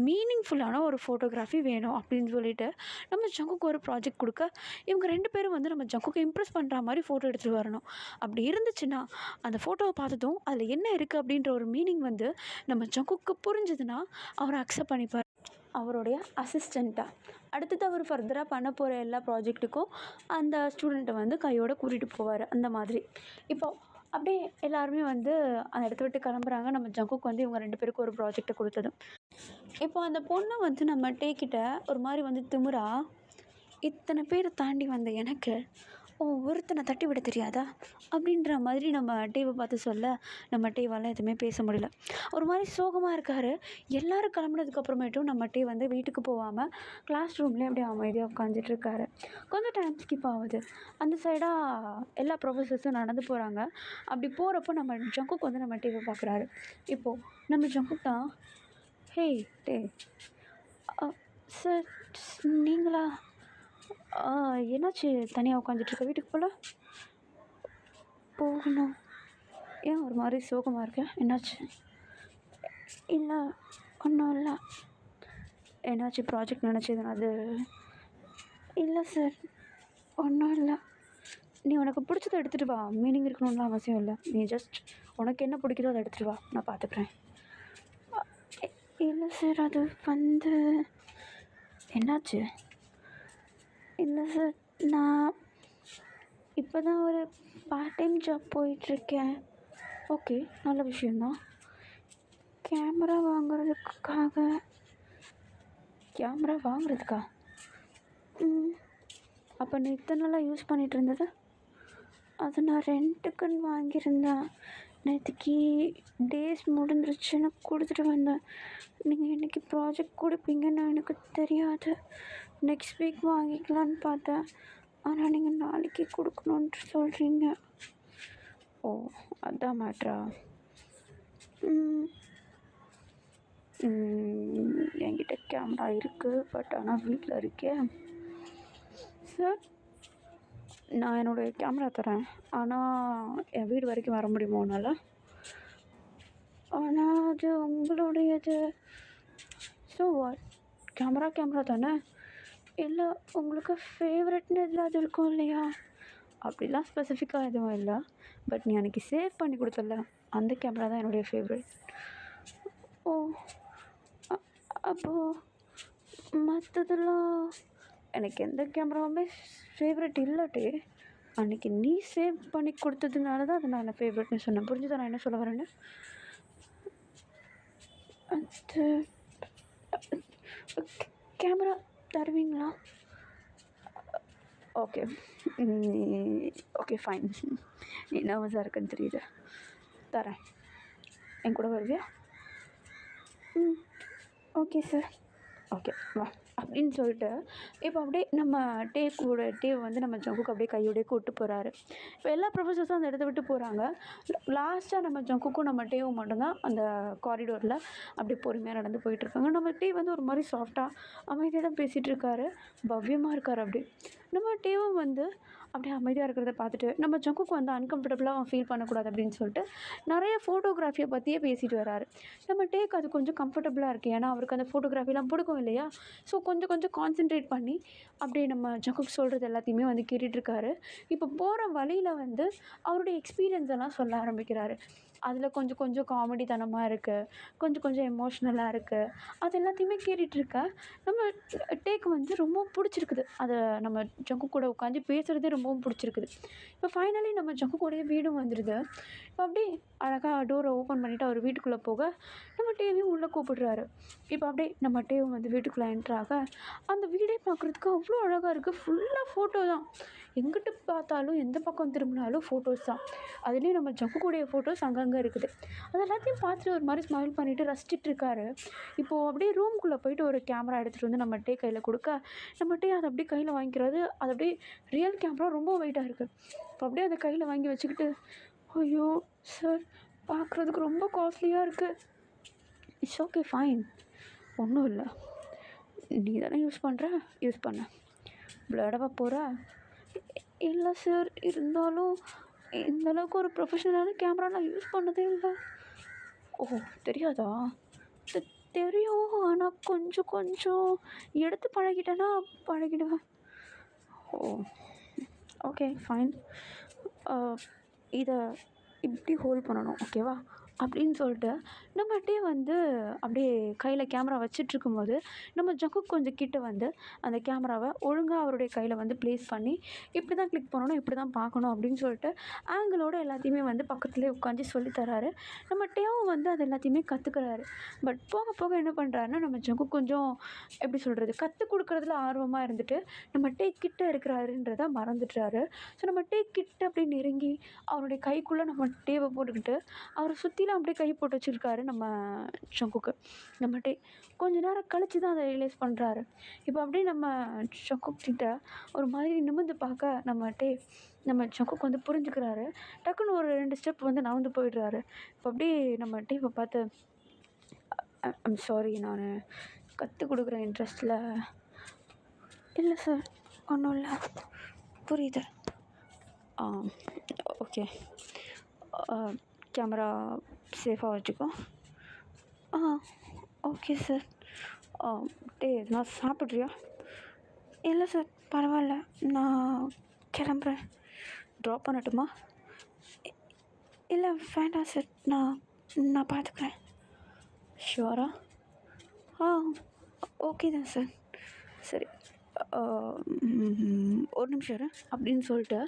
மீனிங்ஃபுல்லான ஒரு ஃபோட்டோகிராஃபி வேணும் அப்படின்னு சொல்லிட்டு நம்ம ஜங்குக்கு ஒரு ப்ராஜெக்ட் கொடுக்க, இவங்க 2 பேரும் வந்து நம்ம ஜங்குக்கு இம்ப்ரெஸ் பண்ணுற மாதிரி ஃபோட்டோ எடுத்துகிட்டு வரணும். அப்படி இருந்துச்சுன்னா அந்த ஃபோட்டோவை பார்த்ததும் அதில் என்ன இருக்குது அப்படின்ற ஒரு மீனிங் வந்து நம்ம ஜங்குக்கு புரிஞ்சுதுன்னா அவர் அக்செப்ட் பண்ணிப்பார் அவருடைய அசிஸ்டண்ட்டாக. அடுத்தது அவர் ஃபர்தராக பண்ண போகிற எல்லா ப்ராஜெக்ட்டுக்கும் அந்த ஸ்டூடெண்ட்டை வந்து கையோடு கூட்டிகிட்டு போவார். அந்த மாதிரி இப்போது அப்படியே எல்லாருமே வந்து அந்த இடத்த விட்டு கிளம்புறாங்க. நம்ம ஜங்குக்கு வந்து இவங்க 2 பேருக்கும் ஒரு ப்ராஜெக்டை கொடுத்ததும் இப்போ அந்த பொண்ணு வந்து நம்ம டேக்கிட்ட ஒரு மாதிரி வந்து திமிரா, இத்தனை பேரை தாண்டி வந்த எனக்கு ஒருத்தனை தட்டி விட தெரியாதா அப்படின்ற மாதிரி நம்ம டேவை பார்த்து சொல்ல, நம்ம டேவால் எதுவுமே பேச முடியல. ஒரு மாதிரி சோகமாக இருக்கார். எல்லோரும் கிளம்புனதுக்கப்புறமேட்டும் நம்ம டே வந்து வீட்டுக்கு போகாமல் கிளாஸ் ரூம்லேயே அப்படியே அமைதியாக உட்காந்துட்ருக்காரு. கொஞ்சம் டைம் ஸ்கிப் ஆகுது. அந்த சைடாக எல்லா ப்ரொஃபஸர்ஸும் நடந்து போகிறாங்க. அப்படி போகிறப்போ நம்ம ஜங்குக் வந்து நம்ம டேவை பார்க்குறாரு. இப்போது நம்ம ஜங்குக் தான், ஹே டே சார் நீங்களா? என்னாச்சு தனியாக உட்காந்துட்ருக்க, வீட்டுக்கு போகல? போகணும். ஏன் ஒரு மாதிரி சோகமாக இருக்கேன், என்னாச்சு? இல்லை ஒன்றும் இல்லை. என்னாச்சு ப்ராஜெக்ட் நினச்சது அது? இல்லை சார் ஒன்றும் இல்லை. நீ உனக்கு பிடிச்சதை எடுத்துகிட்டு வா, மீனிங் இருக்கணும்னு அவசியம் இல்லை. நீ ஜஸ்ட் உனக்கு என்ன பிடிக்குதோ அதை எடுத்துகிட்டு வா, நான் பார்த்துக்குறேன். இல்லை சார் அது வந்து என்னாச்சு? இல்லை சார் நான் இப்போ தான் ஒரு பார்ட் டைம் ஜாப் போயிட்டுருக்கேன். ஓகே, நல்ல விஷயந்தான். கேமரா வாங்குறதுக்கா? அப்போ நீ இத்தனை நாளாக யூஸ் பண்ணிகிட்டு இருந்தது? அது நான் ரெண்ட்டுக்குன்னு வாங்கியிருந்தேன். நேற்றுக்கு டேஸ் முடிஞ்சிருச்சுன்னு கொடுத்துட்டு வந்தேன். நீங்கள் இன்றைக்கி ப்ராஜெக்ட் கொடுப்பீங்கன்னு எனக்கு தெரியாது. நெக்ஸ்ட் வீக் வாங்கிக்கலான்னு பார்த்தேன். ஆனால் நீங்கள் நாளைக்கு கொடுக்கணுன்ட்டு சொல்கிறீங்க. ஓ, அதான் மேட்ரா? என்கிட்ட கேமரா இருக்குது, பட் ஆனால் வீட்டில் இருக்கேன். சார், நான் என்னுடைய கேமரா தரேன், ஆனால் என் வீடு வரைக்கும் வர முடியுமா உன்னால்? ஆனால் அது உங்களுடையது. So what? கேமரா தானே? இல்லை, உங்களுக்கு ஃபேவரெட்னு எதாவது இருக்கும் இல்லையா? அப்படிலாம் ஸ்பெசிஃபிக்காக எதுவும் இல்லை. பட் நீ அன்றைக்கி சேவ் பண்ணி கொடுத்தல, அந்த கேமரா தான் என்னுடைய ஃபேவரெட். ஓ, அப்போது மற்றதெல்லாம் எனக்கு எந்த கேமராவுமே ஃபேவரெட் இல்லாட்டி, அன்றைக்கி நீ சேவ் பண்ணி கொடுத்ததுனால தான் அதை நான் ஃபேவரெட்னு சொன்னேன். புரிஞ்சுதான் நான் என்ன சொல்ல வரேன்னு? அது கேமரா தருவீங்களா? Okay, okay fine. நீ நர்வஸாக இருக்குன்னு தெரியுது. தரேன். என் கூட வருவியா? Okay sir. ஓகே வா அப்படின்னு சொல்லிட்டு இப்போ அப்படியே நம்ம டேவ் வந்து நம்ம ஜங்குக்கு அப்படியே கையோடையே கூப்பிட்டு போகிறாரு. இப்போ எல்லா ப்ரொஃபஸர்ஸும் அந்த இடத்த விட்டு போகிறாங்க. லாஸ்ட்டாக நம்ம ஜங்குக்கும் நம்ம டேவும் மட்டும்தான் அந்த காரிடோரில் அப்படியே பொறுமையாக நடந்து போயிட்டுருக்காங்க. நம்ம டேவ் வந்து ஒரு மாதிரி சாஃப்டாக அமைதியாக தான் பேசிகிட்டு இருக்காரு. பவ்யமாக இருக்கார். அப்படி நம்ம டேவும் வந்து அப்படியே அமைதியாக இருக்கிறத பார்த்துட்டு நம்ம ஜங்குக்கு வந்து அன்கம்ஃபர்டபுளாக ஃபீல் பண்ணக்கூடாது அப்படின்னு சொல்லிட்டு நிறைய ஃபோட்டோகிராஃபியை பற்றியே பேசிட்டு வராரு. நம்ம டேக்கு அது கொஞ்சம் கம்ஃபர்டபுளாக இருக்குது. ஏன்னா அவருக்கு அந்த ஃபோட்டோகிராஃபிலாம் பிடிக்கும் இல்லையா? ஸோ கொஞ்சம் கான்சென்ட்ரேட் பண்ணி அப்படியே நம்ம ஜங்குக்கு சொல்கிறது எல்லாத்தையுமே வந்து கேட்டுட்ருக்காரு. இப்போ போகிற வழியில் வந்து அவருடைய எக்ஸ்பீரியன்ஸ் எல்லாம் சொல்ல ஆரம்பிக்கிறாரு. அதில் கொஞ்சம் காமெடித்தனமாக இருக்குது, கொஞ்சம் எமோஷ்னலாக இருக்குது. அது எல்லாத்தையுமே கேட்டுட்ருக்க நம்ம டேக்கு வந்து ரொம்ப பிடிச்சிருக்குது. அதை நம்ம ஜங்கு கூட உட்காந்து பேசுகிறதே ரொம்பவும் பிடிச்சிருக்குது. இப்போ ஃபைனலி நம்ம ஜங்கு கூடயே வீடும் வந்துடுது. இப்போ அப்படியே அழகாக டோரை ஓப்பன் பண்ணிவிட்டு அவர் வீட்டுக்குள்ளே போக நம்ம டேவையும் உள்ளே கூப்பிடுறாரு. இப்போ அப்படியே நம்ம டேவும் வந்து வீட்டுக்குள்ளே என்ட்ராக அந்த வீடே பார்க்குறதுக்கு அவ்வளோ அழகாக இருக்குது. ஃபுல்லாக ஃபோட்டோ தான். எங்கிட்டு பார்த்தாலும் எந்த பக்கம் திரும்பினாலும் ஃபோட்டோஸ் தான். அதுலேயும் நம்ம ஜங்கு கூடிய ஃபோட்டோஸ் அங்கங்கே இருக்குது. அது எல்லாத்தையும் பார்த்துட்டு ஒரு மாதிரி ஸ்மைல் பண்ணிவிட்டு ரசிச்சிட்டு இருக்காரு. இப்போது அப்படியே ரூம்குள்ளே போயிட்டு ஒரு கேமரா எடுத்துகிட்டு வந்து நம்ம டே கையில் கொடுக்க நம்ம டே அதை அப்படியே கையில் வாங்கிக்கிறது. அது அப்படியே ரியல் கேமரா ரொம்ப வெயிட்டாக இருக்குது. இப்போ அப்படியே அதை கையில் வாங்கி வச்சுக்கிட்டு, ஐயோ சார், பார்க்குறதுக்கு ரொம்ப காஸ்ட்லியாக இருக்குது. இட்ஸ் ஓகே ஃபைன், ஒன்றும் இல்லை, நீ தானே யூஸ் பண்ண, விளையாடவா போகிற? இல்லை சார், இருந்தாலும் இந்தளவுக்கு ஒரு ப்ரொஃபஷனலான கேமரா நான் யூஸ் பண்ணதே இல்லை. ஓ, தெரியாதா? தெரியும், ஆனால் கொஞ்சம் எடுத்து பழகிட்டேன்னா பழகிடுவேன். ஓ, ஓகே ஃபைன். இதை இப்படி ஹோல்ட் பண்ணணும், ஓகேவா? அப்படின்னு சொல்லிட்டு நம்மகிட்டே வந்து அப்படியே கையில் கேமரா வச்சிட்ருக்கும்போது நம்ம ஜங்கு கொஞ்சம் கிட்ட வந்து அந்த கேமராவை ஒழுங்காக அவருடைய கையில் வந்து ப்ளேஸ் பண்ணி இப்படி தான் கிளிக் பண்ணணும், இப்படி தான் பார்க்கணும் அப்படின்னு சொல்லிட்டு ஆங்கிளோடு எல்லாத்தையுமே வந்து பக்கத்துலேயே உட்காந்து சொல்லித்தராரு. நம்ம டேவும் வந்து அது எல்லாத்தையுமே கற்றுக்கிறாரு. பட் போக என்ன பண்ணுறாருன்னா நம்ம ஜங்கு கொஞ்சம் எப்படி சொல்கிறது, கற்றுக் கொடுக்குறதுல ஆர்வமாக இருந்துட்டு நம்ம டே கிட்ட இருக்கிறாருன்றதை மறந்துடுறாரு. ஸோ நம்ம டே கிட்ட அப்படியே நெருங்கி அவருடைய கைக்குள்ளே நம்ம டேவை போட்டுக்கிட்டு அவரை சுற்றிலாம் அப்படியே கை போட்டு வச்சுருக்காரு நம்ம ஜங்குக்கு. நம்ம டே கொஞ்ச நேரம் கழித்து தான் அதை ரியலைஸ் பண்ணுறாரு. இப்போ அப்படியே நம்ம ஜங்குக்கிட்ட ஒரு மாதிரி நிமிர்ந்து பார்க்க நம்ம ஜங்குக்கு வந்து புரிஞ்சுக்கிறாரு. டக்குன்னு ஒரு 2 ஸ்டெப் வந்து நகர்ந்து போயிடுறாரு. இப்போ அப்படியே நம்ம டேவை பார்த்து, ஐம் சாரி, நான் கற்றுக் கொடுக்குற இன்ட்ரெஸ்ட்டில். இல்லை சார், ஒன்றும் இல்லை, புரியுது. ஓகே, கேமரா சேஃபாக வச்சுக்கோ. Okay sir. டே, நான் சாப்பிட்றியா? இல்லை சார், பரவாயில்ல, நான் கிளம்புறேன். ட்ராப் பண்ணட்டுமா? இல்லை வேண்டாம் சார், நான் பார்த்துக்குறேன். ஷுவரா? ஓகே தான் சார். சரி, ஒரு நிமிஷம் இரு அப்படின்னு சொல்லிட்டு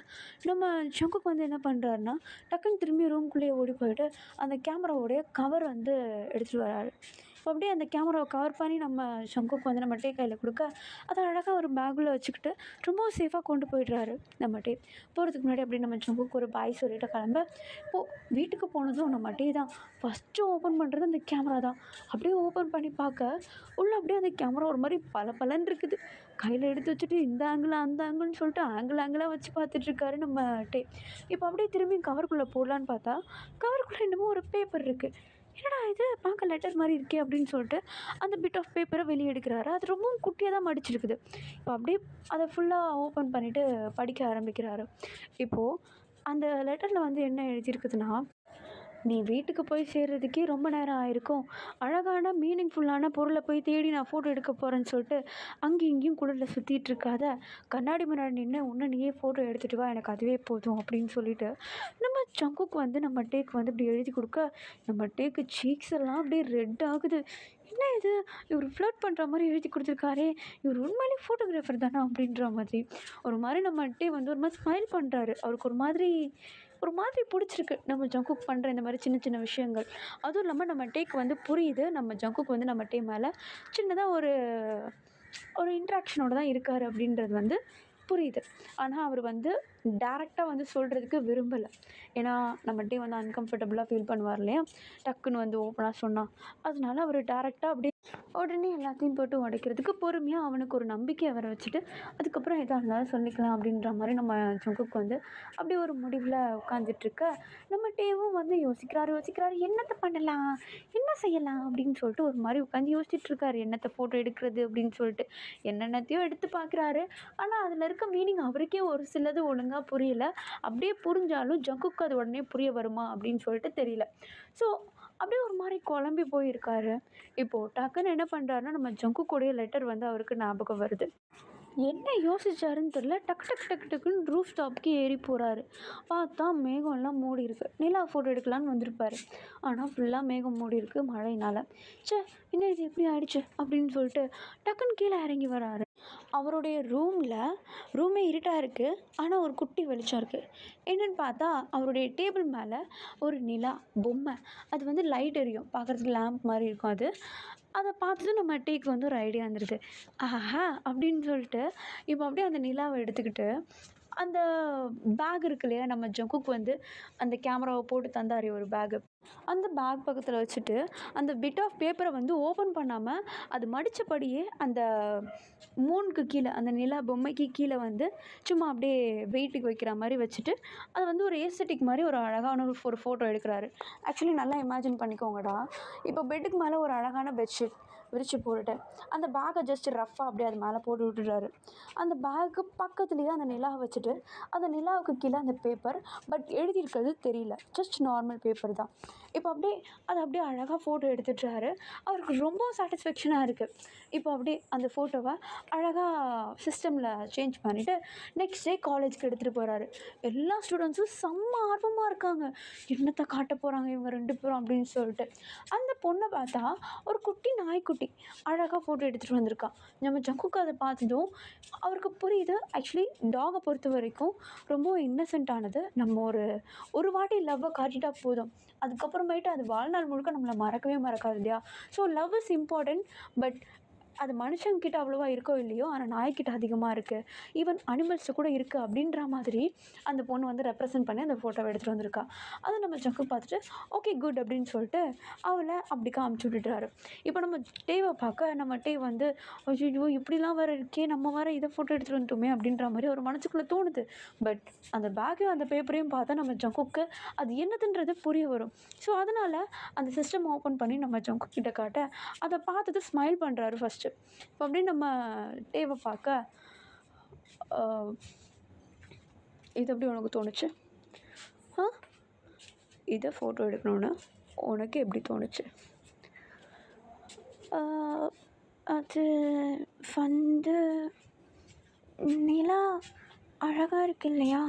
நம்ம ஜங்குக் வந்து என்ன பண்ணுறாருன்னா டக்குன்னு திரும்பி ரூம்குள்ளேயே ஓடி போயிட்டு அந்த கேமராவோடைய கவர் வந்து எடுத்துகிட்டு வராரு. இப்போ அப்படியே அந்த கேமராவை கவர் பண்ணி நம்ம ஜங்குக் வந்து நம்ம டே கையில் கொடுக்க அதை அழகாக ஒரு பேக்குள்ளே வச்சுக்கிட்டு ரொம்பவும் சேஃபாக கொண்டு போயிடுறாரு. நம்ம டே போகிறதுக்கு முன்னாடி அப்படியே நம்ம ஜங்குக் ஒரு பாய் சொல்லிட்டு கிளம்ப இப்போது வீட்டுக்கு போனதும் நம்ம டே தான் ஃபஸ்ட்டு ஓப்பன் பண்ணுறது அந்த கேமரா தான். அப்படியே ஓப்பன் பண்ணி பார்க்க உள்ளே அப்படியே அந்த கேமரா ஒரு மாதிரி பளபளன்னு இருக்குது. கையில் எடுத்து வச்சுட்டு இந்த ஆங்கிள் அந்த ஆங்கிள்னு சொல்லிட்டு ஆங்கிளாக வச்சு பார்த்துட்ருக்காரு நம்ம டே. இப்போ அப்படியே திரும்பி கவருக்குள்ளே போடலான்னு பார்த்தா கவருக்குள்ளே என்னமோ ஒரு பேப்பர் இருக்குது. என்னடா இது பார்க்க லெட்டர் மாதிரி இருக்கே அப்படின்னு சொல்லிட்டு அந்த பிட் ஆஃப் பேப்பரை வெளியே எடுக்கிறாரு. அது ரொம்பவும் குட்டியாக தான் மடிச்சிருக்குது. இப்போ அப்படியே அதை ஃபுல்லாக ஓப்பன் பண்ணிவிட்டு படிக்க ஆரம்பிக்கிறாரு. இப்போது அந்த லெட்டரில் வந்து என்ன எழுதியிருக்குதுன்னா, நீ வீட்டுக்கு போய் சேர்றதுக்கே ரொம்ப நேரம் ஆயிருக்கும். அழகான மீனிங்ஃபுல்லான பொருளை போய் தேடி நான் ஃபோட்டோ எடுக்க போகிறேன்னு சொல்லிட்டு அங்கேயும் இங்கேயும் குளிரில் சுற்றிட்டு இருக்காத. கண்ணாடி முன்னாடி நின்று உன்னை நீயே ஃபோட்டோ எடுத்துகிட்டு வா, எனக்கு அதுவே போதும் அப்படின்னு சொல்லிட்டு நம்ம ஜங்குக்கு வந்து நம்ம டேக்கு வந்து இப்படி எழுதி கொடுக்க நம்ம டேக்கு சீக்ஸ் எல்லாம் அப்படியே ரெட் ஆகுது. என்ன இது, இவர் ஃப்ளர்ட் பண்ணுற மாதிரி எழுதி கொடுத்துருக்காரே, இவர் உண்மையிலே ஃபோட்டோகிராஃபர் தானே அப்படின்ற மாதிரி ஒரு மாதிரி நம்ம டே வந்து ஒரு மாதிரி ஸ்மைல் பண்ணுறாரு. அவருக்கு ஒரு மாதிரி பிடிச்சிருக்கு நம்ம ஜங்குக் பண்ணுற இந்த மாதிரி சின்ன சின்ன விஷயங்கள். அதுவும் இல்லாமல் நம்ம டேக்கு வந்து புரியுது நம்ம ஜங்குக் வந்து நம்ம டே மேலே சின்னதாக ஒரு இன்ட்ராக்ஷனோட தான் இருக்கார் அப்படின்றது வந்து புரியுது. ஆனால் அவர் வந்து டேரெக்டாக வந்து சொல்கிறதுக்கு விரும்பலை. ஏன்னா நம்ம டே வந்து அன்கம்ஃபர்டபுளாக ஃபீல் பண்ணுவார் இல்லையா, டக்குன்னு வந்து ஓப்பனாக சொன்னால். அதனால அவர் டேரெக்டாக அப்படியே உடனே எல்லாத்தையும் போட்டு உடைக்கிறதுக்கு பொறுமையாக அவனுக்கு ஒரு நம்பிக்கையை வர வச்சுட்டு அதுக்கப்புறம் எதாக இருந்தாலும் சொல்லிக்கலாம் அப்படின்ற மாதிரி நம்ம ஜங்குக்கு வந்து அப்படியே ஒரு முடிவில் உட்காந்துட்ருக்க நம்ம டேவும் வந்து யோசிக்கிறாரு என்னத்தை பண்ணலாம், என்ன செய்யலாம் அப்படின்னு சொல்லிட்டு ஒரு மாதிரி உட்காந்து யோசிச்சுட்ருக்காரு. என்னத்தை ஃபோட்டோ எடுக்கிறது அப்படின்னு சொல்லிட்டு என்னென்னத்தையும் எடுத்து பார்க்குறாரு. ஆனால் அதில் இருக்க மீனிங் அவருக்கே ஒரு சிலது ஒழுங்காக புரியல. அப்படியே புரிஞ்சாலும் ஜங்குக்கு அது உடனே புரிய வருமா அப்படின்னு சொல்லிட்டு தெரியல. ஸோ அப்படியே ஒரு மாதிரி குழம்பி போயிருக்காரு. இப்போது டக்குன்னு என்ன பண்ணுறாருன்னா நம்ம ஜங்குக்குடைய லெட்டர் வந்து அவருக்கு ஞாபகம் வருது. என்ன யோசிச்சாருன்னு தெரில, டக்குன்னு ரூஃப் டாப்க்கு ஏறி போகிறாரு. பார்த்தா மேகம் எல்லாம் மூடி இருக்குது. நிலா ஃபோட்டோ எடுக்கலான்னு வந்திருப்பாரு. ஆனால் ஃபுல்லாக மேகம் மூடி இருக்குது மழையினால். என்ன இது எப்படி ஆயிடுச்சு அப்படின்னு சொல்லிட்டு டக்குன்னு கீழே இறங்கி வராரு. அவருடைய ரூமே இருட்டாக இருக்குது. ஆனால் ஒரு குட்டி வெளிச்சம் இருக்குது. என்னென்னு பார்த்தா அவருடைய டேபிள் மேலே ஒரு நிலா பொம்மை, அது வந்து லைட் எரியும், பார்க்குறதுக்கு லேம்ப் மாதிரி இருக்கும். அதை பார்த்ததும் நம்ம டேக்கு வந்து ஒரு ஐடியா வந்துடுது. ஆஹா அப்படின்னு சொல்லிட்டு இப்போ அப்படியே அந்த நிலாவை எடுத்துக்கிட்டு அந்த பேக் இருக்கு இல்லையா, நம்ம ஜங்குக்கு வந்து அந்த கேமராவை போட்டு தந்தார் ஒரு பேகு, அந்த பேக் பக்கத்தில் வச்சுட்டு அந்த பிட் ஆஃப் பேப்பரை வந்து ஓப்பன் பண்ணாமல் அது மடித்தபடியே அந்த மூணுக்கு கீழே அந்த நிலா பொம்மைக்கு கீழே வந்து சும்மா அப்படியே வெயிட்டுக்கு வைக்கிற மாதிரி வச்சுட்டு அது வந்து ஒரு ஏஸ்தட்டிக் மாதிரி ஒரு அழகான ஒரு ஃபோட்டோ எடுக்கிறாரு. ஆக்சுவலி நல்லா இமேஜின் பண்ணிக்கோங்கடா, இப்போ பெட்டுக்கு மேலே ஒரு அழகான பெட்ஷீட் விரித்து போட்டுட்டு அந்த பேக்கை ஜஸ்ட் ரஃப்பாக அப்படியே அது மேலே போட்டு விட்டுறாரு. அந்த பேக்கு பக்கத்துலேயே அந்த நிலாவை வச்சுட்டு அந்த நிலாவுக்கு கீழே அந்த பேப்பர், பட் எழுதியிருக்கிறது தெரியல, ஜஸ்ட் நார்மல் பேப்பர் தான். இப்போ அதை அப்படியே அழகாக ஃபோட்டோ எடுத்துட்டுறாரு. அவருக்கு ரொம்ப சாட்டிஸ்ஃபேக்ஷனாக இருக்குது. இப்போ அப்படியே அந்த ஃபோட்டோவை அழகாக சிஸ்டமில் சேஞ்ச் பண்ணிவிட்டு நெக்ஸ்ட் டே காலேஜுக்கு எடுத்துகிட்டு போகிறாரு. எல்லா ஸ்டூடெண்ட்ஸும் செம்ம ஆர்வமாக இருக்காங்க, என்னத்தை காட்ட போகிறாங்க இவங்க ரெண்டு பேரும் அப்படின்னு சொல்லிட்டு. அந்த பொண்ணை பார்த்தா ஒரு குட்டி நாய்க்குட்டி அழகாக ஃபோட்டோ எடுத்துகிட்டு வந்திருக்கான். நம்ம ஜங்குக்கு அதை பார்த்ததும் அவருக்கு புரியுது, ஆக்சுவலி டாகை பொறுத்த வரைக்கும் ரொம்ப இன்னசென்ட்டானது. நம்ம ஒரு வாட்டி லவ்வை காட்டிட்டா போதும், அதுக்கப்புறமேட்டு அது வாழ்நாள் முழுக்க நம்மளை மறக்கவே மறக்காது இல்லையா. So love is important. But அது மனுஷங்கிட்ட அவ்வளோவா இருக்கோ இல்லையோ, ஆனால் நாய்க்கிட்ட அதிகமாக இருக்குது, ஈவன் அனிமல்ஸு கூட இருக்குது அப்படின்ற மாதிரி அந்த பொண்ணு வந்து ரெப்ரசன்ட் பண்ணி அந்த ஃபோட்டோவை எடுத்துகிட்டு வந்திருக்கா. அதை நம்ம ஜங்கு பார்த்துட்டு ஓகே குட் அப்படின்னு சொல்லிட்டு அவளை அப்படி காமிச்சு விட்டுட்டாரு. இப்போ நம்ம டேவை பார்க்க நம்ம டே வந்து ஐயோ இப்படிலாம் வேறு இருக்கே, நம்ம வேறு இதை ஃபோட்டோ எடுத்துகிட்டு வந்துட்டோமே அப்படின்ற மாதிரி ஒரு மனசுக்குள்ளே தோணுது. பட் அந்த பேக்கையும் அந்த பேப்பரையும் பார்த்தா நம்ம ஜங்குக்கு அது என்னதுன்றது புரிய வரும். ஸோ அதனால் அந்த சிஸ்டம் ஓப்பன் பண்ணி நம்ம ஜங்கு கிட்ட காட்ட அதை பார்த்துட்டு ஸ்மைல் பண்ணுறாரு ஃபஸ்ட்டு. இப்போ அப்படியே நம்ம டேவை பார்க்க இது எப்படி உனக்கு தோணுச்சு, இதை ஃபோட்டோ எடுக்கணுன்னு உனக்கு எப்படி தோணுச்சு? அது வந்து நிலா அழகாக இருக்கு இல்லையா?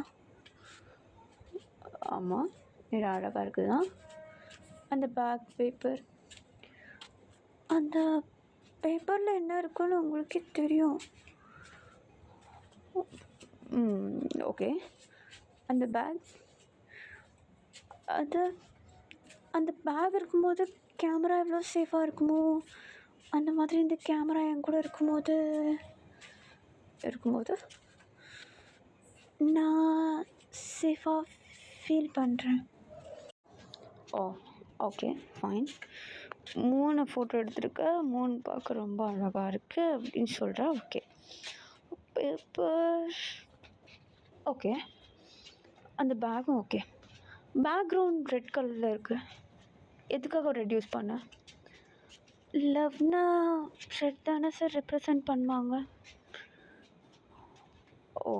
ஆமாம், நிலா அழகாக இருக்குதான். அந்த பேக் பேப்பர், அந்த பேப்பரில் என்ன இருக்குன்னு உங்களுக்கே தெரியும். ஓகே. அந்த பேக் அது அந்த பேக் இருக்கும்போது கேமரா எவ்வளோ சேஃபாக இருக்குமோ அந்த மாதிரி இந்த கேமரா என் கூட இருக்கும்போது நான் சேஃபாக ஃபீல் பண்ணுறேன். ஓ ஓகே ஃபைன். 3 ஃபோட்டோ எடுத்திருக்க, 3 பார்க்க ரொம்ப அழகாக இருக்குது அப்படின்னு சொல்கிறா. ஓகே. Paper okay. அந்த பேக்கும் ஓகே. பேக்ரவுண்ட் ரெட் கலரில் இருக்குது. எதுக்காக ரெட் யூஸ் பண்ண? லவ்னா ரெட் தானே சார் ரெப்ரசன்ட் பண்ணுவாங்க. ஓ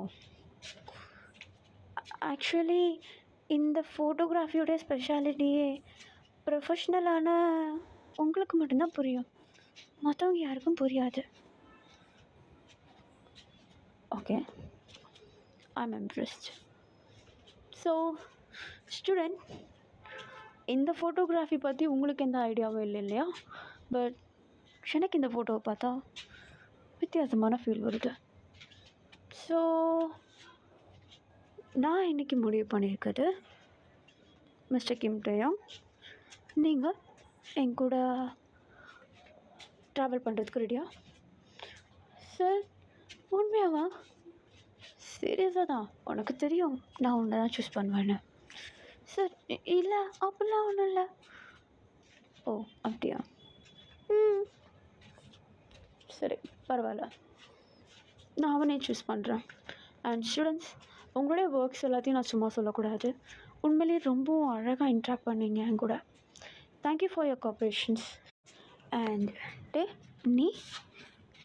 ஆக்சுவலி இந்த ஃபோட்டோகிராஃபியோடைய ஸ்பெஷாலிட்டியே ப்ரொஃபஷ்னலான உங்களுக்கு மட்டும்தான் புரியும், மற்றவங்க யாருக்கும் புரியாது. Okay, I'm impressed. So student, இந்த ஃபோட்டோகிராஃபி பற்றி உங்களுக்கு எந்த ஐடியாவும் இல்லை இல்லையா? பட் எனக்கு இந்த ஃபோட்டோவை பார்த்தா வித்தியாசமான ஃபீல் வருது. ஸோ நான் இன்றைக்கி முடிவு பண்ணியிருக்கிறது, மிஸ்டர் கிம் டேயோங், நீங்கள் என் கூட ட்ராவல் பண்ணுறதுக்கு ரெடியா? சார் உண்மையாவா? சீரியஸாக தான். உனக்கு தெரியும் நான் உன்னை தான் சூஸ் பண்ணுவேன்னு. சார் இல்லை அப்படிலாம் ஒன்றும் இல்லை. ஓ அப்படியா? சரி பரவாயில்ல, நான் அவனே சூஸ் பண்ணுறேன். அண்ட் ஸ்டூடெண்ட்ஸ், உங்களுடைய ஒர்க்ஸ் எல்லாத்தையும் நான் சும்மா சொல்லக்கூடாது. உண்மையிலேயே ரொம்பவும் அழகாக இன்ட்ராக்ட் பண்ணீங்க என் கூட. Thank you for your cooperations. And டே, நீ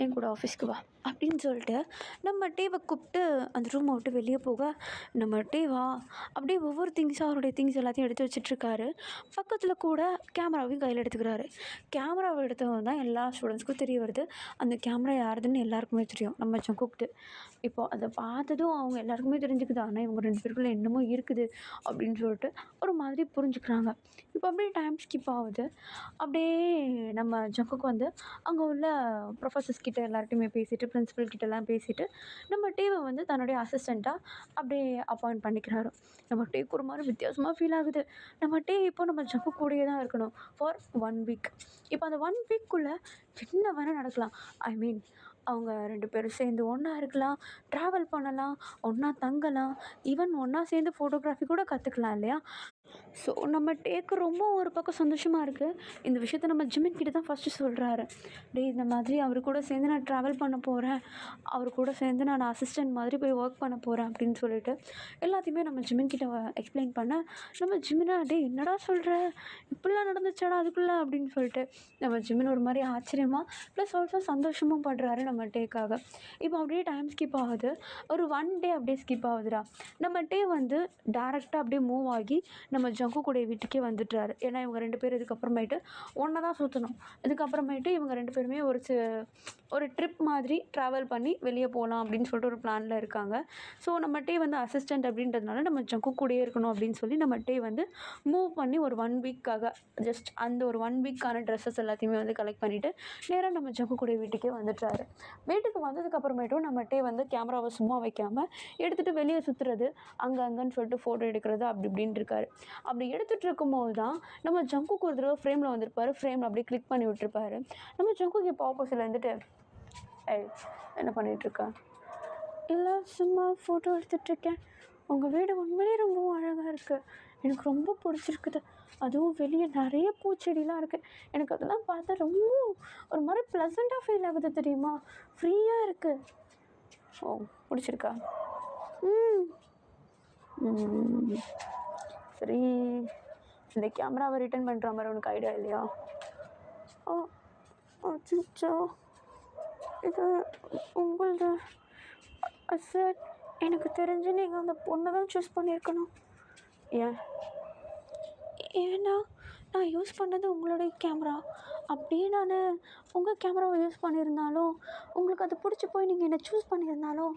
என் கூட ஆஃபீஸ்க்கு வா அப்படின்னு சொல்லிட்டு நம்ம டேவை கூப்பிட்டு அந்த ரூமை விட்டு வெளியே போக, நம்ம டேவா அப்படியே ஒவ்வொரு திங்ஸாக அவருடைய திங்ஸ் எல்லாத்தையும் எடுத்து வச்சிட்ருக்காரு. பக்கத்தில் கூட கேமராவையும் கையில் எடுத்துக்கிறாரு. கேமராவை எடுத்தவங்க தான் எல்லா ஸ்டூடெண்ட்ஸ்க்கும் தெரிய வருது அந்த கேமரா யாருதுன்னு எல்லாருக்குமே தெரியும், நம்ம கூப்பிட்டு. இப்போது அதை பார்த்ததும் அவங்க எல்லாருக்குமே தெரிஞ்சுக்குது, ஆனால் இவங்க 2 பேருக்குள்ளே என்னமோ இருக்குது அப்படின்னு சொல்லிட்டு ஒரு மாதிரி புரிஞ்சுக்கிறாங்க. இப்போ அப்படியே டைம் ஸ்கிப் ஆகுது. அப்படியே நம்ம ஜங்குக்கு வந்து அங்கே உள்ள ப்ரொஃபஸர்ஸ் கிட்ட எல்லார்ட்டையுமே பேசிவிட்டு, பிரின்சிபல் கிட்டலாம் பேசிவிட்டு நம்ம டேவை வந்து தன்னுடைய அசிஸ்டண்ட்டாக அப்படியே அப்பாயிண்ட் பண்ணிக்கிறாரு. நம்ம டேக்கு ஒரு மாதிரி வித்தியாசமாக ஃபீல் ஆகுது. நம்ம டே இப்போ நம்ம ஜங்கு கூடயே தான் இருக்கணும் ஃபார் 1 வீக். இப்போ அந்த 1 வீக்குள்ளே என்ன வேணால் நடக்கலாம். ஐ மீன் அவங்க 2 பேரும் சேர்ந்து ஒன்றா இருக்கலாம், ட்ராவல் பண்ணலாம், ஒன்றா தங்கலாம், ஈவன் ஒன்றா சேர்ந்து ஃபோட்டோகிராஃபி கூட கற்றுக்கலாம் இல்லையா? ஸோ நம்ம டேக்கு ரொம்ப ஒரு பக்கம் சந்தோஷமாக இருக்குது. இந்த விஷயத்த நம்ம ஜிமின் கிட்ட தான் ஃபஸ்ட்டு சொல்கிறாரு. டேய் இந்த மாதிரி அவர் கூட சேர்ந்து நான் ட்ராவல் பண்ண போகிறேன், அவர் கூட சேர்ந்து நான் அசிஸ்டண்ட் மாதிரி போய் ஒர்க் பண்ண போகிறேன் அப்படின்னு சொல்லிட்டு எல்லாத்தையுமே நம்ம ஜிமின் கிட்ட எக்ஸ்பிளைன் பண்ண, நம்ம ஜிமினா டே என்னடா சொல்கிற, இப்படிலாம் நடந்துச்சாடா அதுக்குள்ளே அப்படின்னு சொல்லிட்டு நம்ம ஜிமின் ஒரு மாதிரி ஆச்சரியமாக ப்ளஸ் ஆல்சோ சந்தோஷமும் படுறாரு நம்ம டேக்காக. இப்போ அப்படியே டைம் ஸ்கிப் ஆகுது. ஒரு 1 டே அப்படியே ஸ்கிப் ஆகுதுடா. நம்ம டே வந்து டேரெக்டாக அப்படியே மூவ் ஆகி நம்ம ஜங்கு கூட வீட்டுக்கே வந்துட்டாரு. ஏன்னா இவங்க 2 பேரும் இதுக்கப்புறமேட்டு ஒன்றா தான் சுற்றணும். இதுக்கப்புறமேட்டு இவங்க 2 பேருமே ஒரு ட்ரிப் மாதிரி ட்ராவல் பண்ணி வெளியே போகலாம் அப்படின்னு சொல்லிட்டு ஒரு பிளானில் இருக்காங்க. ஸோ நம்ம டே வந்து அசிஸ்டண்ட் அப்படின்றதுனால நம்ம ஜங்கு கூடயே இருக்கணும் அப்படின்னு சொல்லி நம்ம டே வந்து மூவ் பண்ணி ஒரு 1 வீக்காக ஜஸ்ட் அந்த ஒரு 1 வீக்கான ட்ரெஸ்ஸஸ் எல்லாத்தையுமே வந்து கலெக்ட் பண்ணிவிட்டு நேராக நம்ம ஜங்கு கூட வீட்டுக்கே வந்துட்டாரு. வீட்டுக்கு வந்ததுக்கப்புறமேட்டும் நம்ம டே வந்து கேமராவை சும்மா வைக்காமல் எடுத்துகிட்டு வெளியே சுற்றுறது, அங்கன்னு சொல்லிட்டு ஃபோட்டோ எடுக்கிறது அப்படி இப்படின்னு இருக்காரு. அப்படி எடுத்துகிட்டு இருக்கும்போது தான் நம்ம ஜங்குக்கு ஒரு தடவை ஃப்ரேமில் வந்திருப்பார். ஃப்ரேமில் அப்படியே கிளிக் பண்ணி விட்டுருப்பாரு. நம்ம ஜங்குக்கு இப்போ ஆப்போசிட்டில் வந்துட்டு ஏய் என்ன பண்ணிகிட்ருக்க? இல்லை சும்மா ஃபோட்டோ எடுத்துகிட்ருக்கேன். உங்கள் வீடு உண்மையிலே ரொம்பவும் அழகாக இருக்குது, எனக்கு ரொம்ப பிடிச்சிருக்குது. அதுவும் வெளியே நிறைய பூச்செடிலாம் இருக்குது. எனக்கு அதெல்லாம் பார்த்தா ரொம்ப ஒரு மாதிரி ப்ளசண்ட்டாக ஃபீல் ஆகுது தெரியுமா, ஃப்ரீயாக இருக்குது. ஓ பிடிச்சிருக்கா? சரி, இந்த கேமராவை ரிட்டர்ன் பண்ணுற மாதிரி உனக்கு ஐடியா இல்லையா? ஓ அச்சோ, இது உங்களது சார். எனக்கு தெரிஞ்சு நீங்கள் அந்த பொண்ணை தான் சூஸ் பண்ணியிருக்கணும். ஏன்னா நான் யூஸ் பண்ணது உங்களுடைய கேமரா. அப்படியே நான் உங்கள் கேமராவை யூஸ் பண்ணியிருந்தாலும், உங்களுக்கு அது பிடிச்சி போய் நீங்கள் என்னை சூஸ் பண்ணியிருந்தாலும்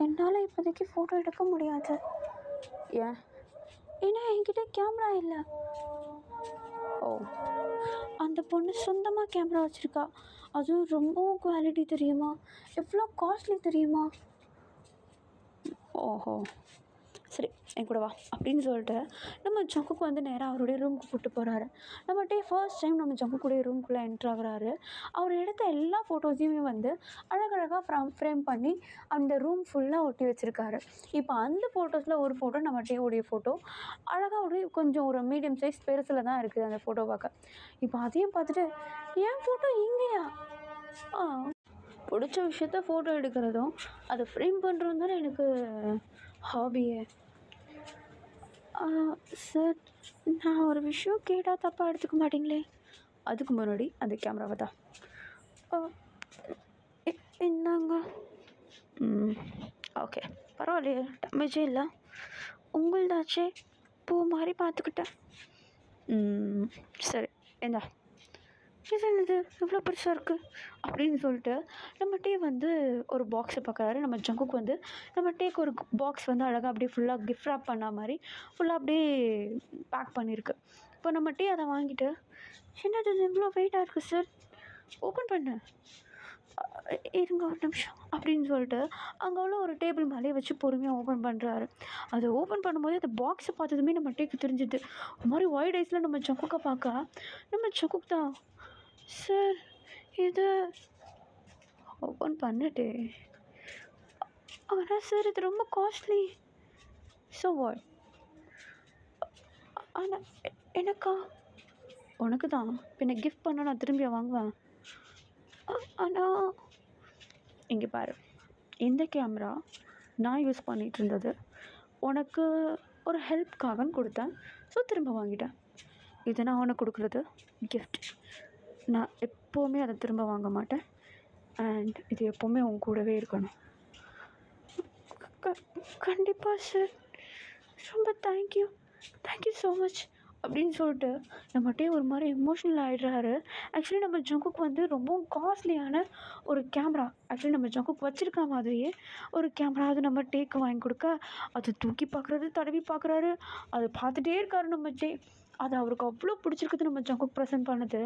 என்னால் இப்போதைக்கு ஃபோட்டோ எடுக்க முடியாது. ஏன்னா என்கிட்ட கேமரா இல்லை. ஓ அந்த பொண்ணு சொந்தமாக கேமரா வச்சுருக்கா. அதுவும் ரொம்பவும் குவாலிட்டி தெரியுமா, எவ்வளோ காஸ்ட்லி தெரியுமா? ஓஹோ! சரி என் கூட வா அப்படின்னு சொல்லிட்டு நம்ம ஜங்குக்கு வந்து நேராக அவருடைய ரூமுக்கு கூப்பிட்டு போகிறாரு. நம்ம டே ஃபர்ஸ்ட் டைம் நம்ம ஜங்குக்குடைய ரூம்குள்ளே என்ட்ரு ஆகுறாரு. அவர் எடுத்த எல்லா ஃபோட்டோஸையுமே வந்து அழகழகாக ஃப்ரேம் பண்ணி அந்த ரூம் ஃபுல்லாக ஒட்டி வச்சுருக்காரு. இப்போ அந்த ஃபோட்டோஸில் ஒரு ஃபோட்டோ நம்ம டேவுடைய ஃபோட்டோ அழகாக ஒரு கொஞ்சம் ஒரு மீடியம் சைஸ் பெருசில் தான் இருக்குது அந்த ஃபோட்டோ பார்க்க. இப்போ அதையும் பார்த்துட்டு என் ஃபோட்டோ இங்கேயா? ஆ பிடிச்ச விஷயத்த ஃபோட்டோ எடுக்கிறதும் அதை ஃப்ரேம் பண்ணுறதும் தானே எனக்கு ஹாபியே. சார் நான் ஒரு விஷயம் கேட்டால் தப்பாக எடுத்துக்க மாட்டிங்களே? அதுக்கு முன்னாடி அந்த கேமராவை தான் இந்தாங்க. ஓகே பரவாயில்லையே, டேமேஜே இல்லை. உங்கள்தாச்சே பூ மாதிரி பார்த்துக்கிட்டேன். சரி இந்தா. இது என்னது இவ்வளோ பெருசாக இருக்குது அப்படின்னு சொல்லிட்டு நம்ம டே வந்து ஒரு பாக்ஸை பார்க்குறாரு. நம்ம ஜங்குக்கு வந்து நம்ம டேக்கு ஒரு பாக்ஸ் வந்து அழகாக அப்படியே ஃபுல்லாக கிஃப்ட் ராப் பண்ண மாதிரி ஃபுல்லாக அப்படியே பேக் பண்ணியிருக்கு. இப்போ நம்ம டே அதை வாங்கிட்டு என்னது இது இவ்வளோ வெயிட்டாக இருக்குது சார், ஓப்பன் பண்ணு, இருங்க ஒரு நிமிஷம் அப்படின்னு சொல்லிட்டு அங்கே உள்ள ஒரு டேபிள் மேலேயே வச்சு பொறுமையாக ஓப்பன் பண்ணுறாரு. அதை ஓப்பன் பண்ணும்போது அந்த பாக்ஸை பார்த்ததுமே நம்ம டேக்கு தெரிஞ்சுது. ஒரு மாதிரி ஒயிட் ஐஸில் நம்ம ஜங்குக்கை பார்க்க நம்ம ஜங்குக் தான் சார் இது ஓப்பன் பண்ணிட்டு. ஆனால் சார் இது ரொம்ப காஸ்ட்லி. So what? ஆனால் எனக்கா? உனக்கு தான், பின்ன கிஃப்ட் பண்ண நான் திரும்பியா வாங்குவேன்? ஆனால் இங்கே பாரு, இந்த கேமரா நான் யூஸ் பண்ணிகிட்டு இருந்தது உனக்கு ஒரு ஹெல்ப்காகன்னு கொடுத்தேன். ஸோ திரும்ப வாங்கிட்டேன். இது நான் உனக்கு கொடுக்குறது கிஃப்ட். நான் எப்போவுமே அதை திரும்ப வாங்க மாட்டேன். அண்ட் இது எப்போவுமே உன் கூடவே இருக்கணும். கண்டிப்பாக சார், ரொம்ப தேங்க்யூ ஸோ மச் அப்படின்னு சொல்லிட்டு நம்மகிட்டே ஒரு மாதிரி எமோஷ்னல் ஆகிடுறாரு. ஆக்சுவலி நம்ம ஜங்குக்கு வந்து ரொம்பவும் காஸ்ட்லியான ஒரு கேமரா, ஆக்சுவலி நம்ம ஜங்குக்கு வச்சுருக்க மாதிரியே ஒரு கேமரா அது நம்ம டேக்கு வாங்கி கொடுக்க அது தூக்கி பார்க்குறது, தடவி பார்க்குறாரு, அதை பார்த்துட்டே இருக்காரு நம்ம டே. அது அவருக்கு அவ்வளோ பிடிச்சிருக்குது நம்ம ஜங்குக் ப்ரெசென்ட் பண்ணது.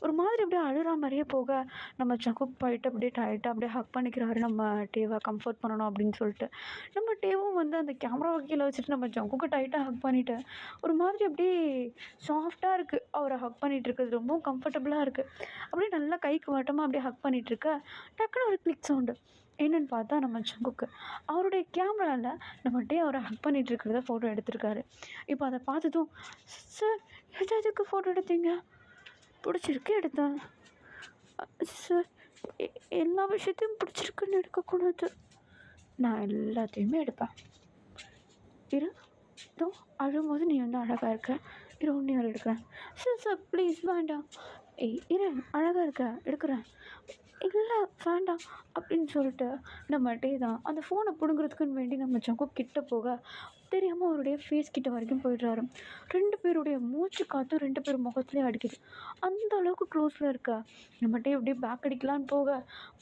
ஒரு மாதிரி அப்படியே அழுகிற மாதிரியே போக நம்ம ஜங்குக் போயிட்டு அப்படியே டைட்டாக அப்படியே ஹக் பண்ணிக்கிறாரு நம்ம டேவை கம்ஃபர்ட் பண்ணணும் அப்படின்னு சொல்லிட்டு. நம்ம டேவும் வந்து அந்த கேமராவை கீழே வச்சுட்டு நம்ம ஜங்குக்கு டைட்டாக ஹக் பண்ணிவிட்டு ஒரு மாதிரி அப்படியே சாஃப்டாக இருக்குது. அவரை ஹக் பண்ணிகிட்டு இருக்கிறது ரொம்பவும் கம்ஃபர்டபுளாக இருக்குது. அப்படியே நல்லா கைக்கு வட்டமாக அப்படியே ஹக் பண்ணிகிட்ருக்க டக்குன்னு ஒரு கிளிக் சவுண்டு. என்னென்னு பார்த்தா நம்ம ஜங்குக்கு அவருடைய கேமராவில் நம்ம டே அவரை ஹக் பண்ணிகிட்டு இருக்கிறத ஃபோட்டோ எடுத்திருக்காரு. இப்போ அதை பார்த்ததும் சார் எதுக்கு ஃபோட்டோ எடுத்தீங்க? பிடிச்சிருக்கு எடுத்தேன் சார். எல்லா விஷயத்தையும் பிடிச்சிருக்குன்னு எடுக்கக்கூடாது. நான் எல்லாத்தையுமே எடுப்பேன். இரு இதோ அழும்போது நீ வந்து அழகாக இருக்க, இரு ஒன்று யார் எடுக்கிறேன். சார் ப்ளீஸ் வேண்டாம். இரு அழகாக இருக்க எடுக்கிறேன். இல்லை வேண்டாம் அப்படின்னு சொல்லிட்டு நம்ம டே தான் அந்த ஃபோனை பிடுங்குறதுக்குன்னு வேண்டி நம்ம ஜங்குக் கிட்ட போக தெரியாமல் அவருடைய ஃபேஸ் கிட்ட வரைக்கும் போயிடுறாரு. 2 பேருடைய மூச்சு காற்று 2 பேர் முகத்துலேயே அடிக்குது. அந்த அளவுக்கு க்ளோஸில் இருக்க நம்ம டே அப்படியே பேக் அடிக்கலான்னு போக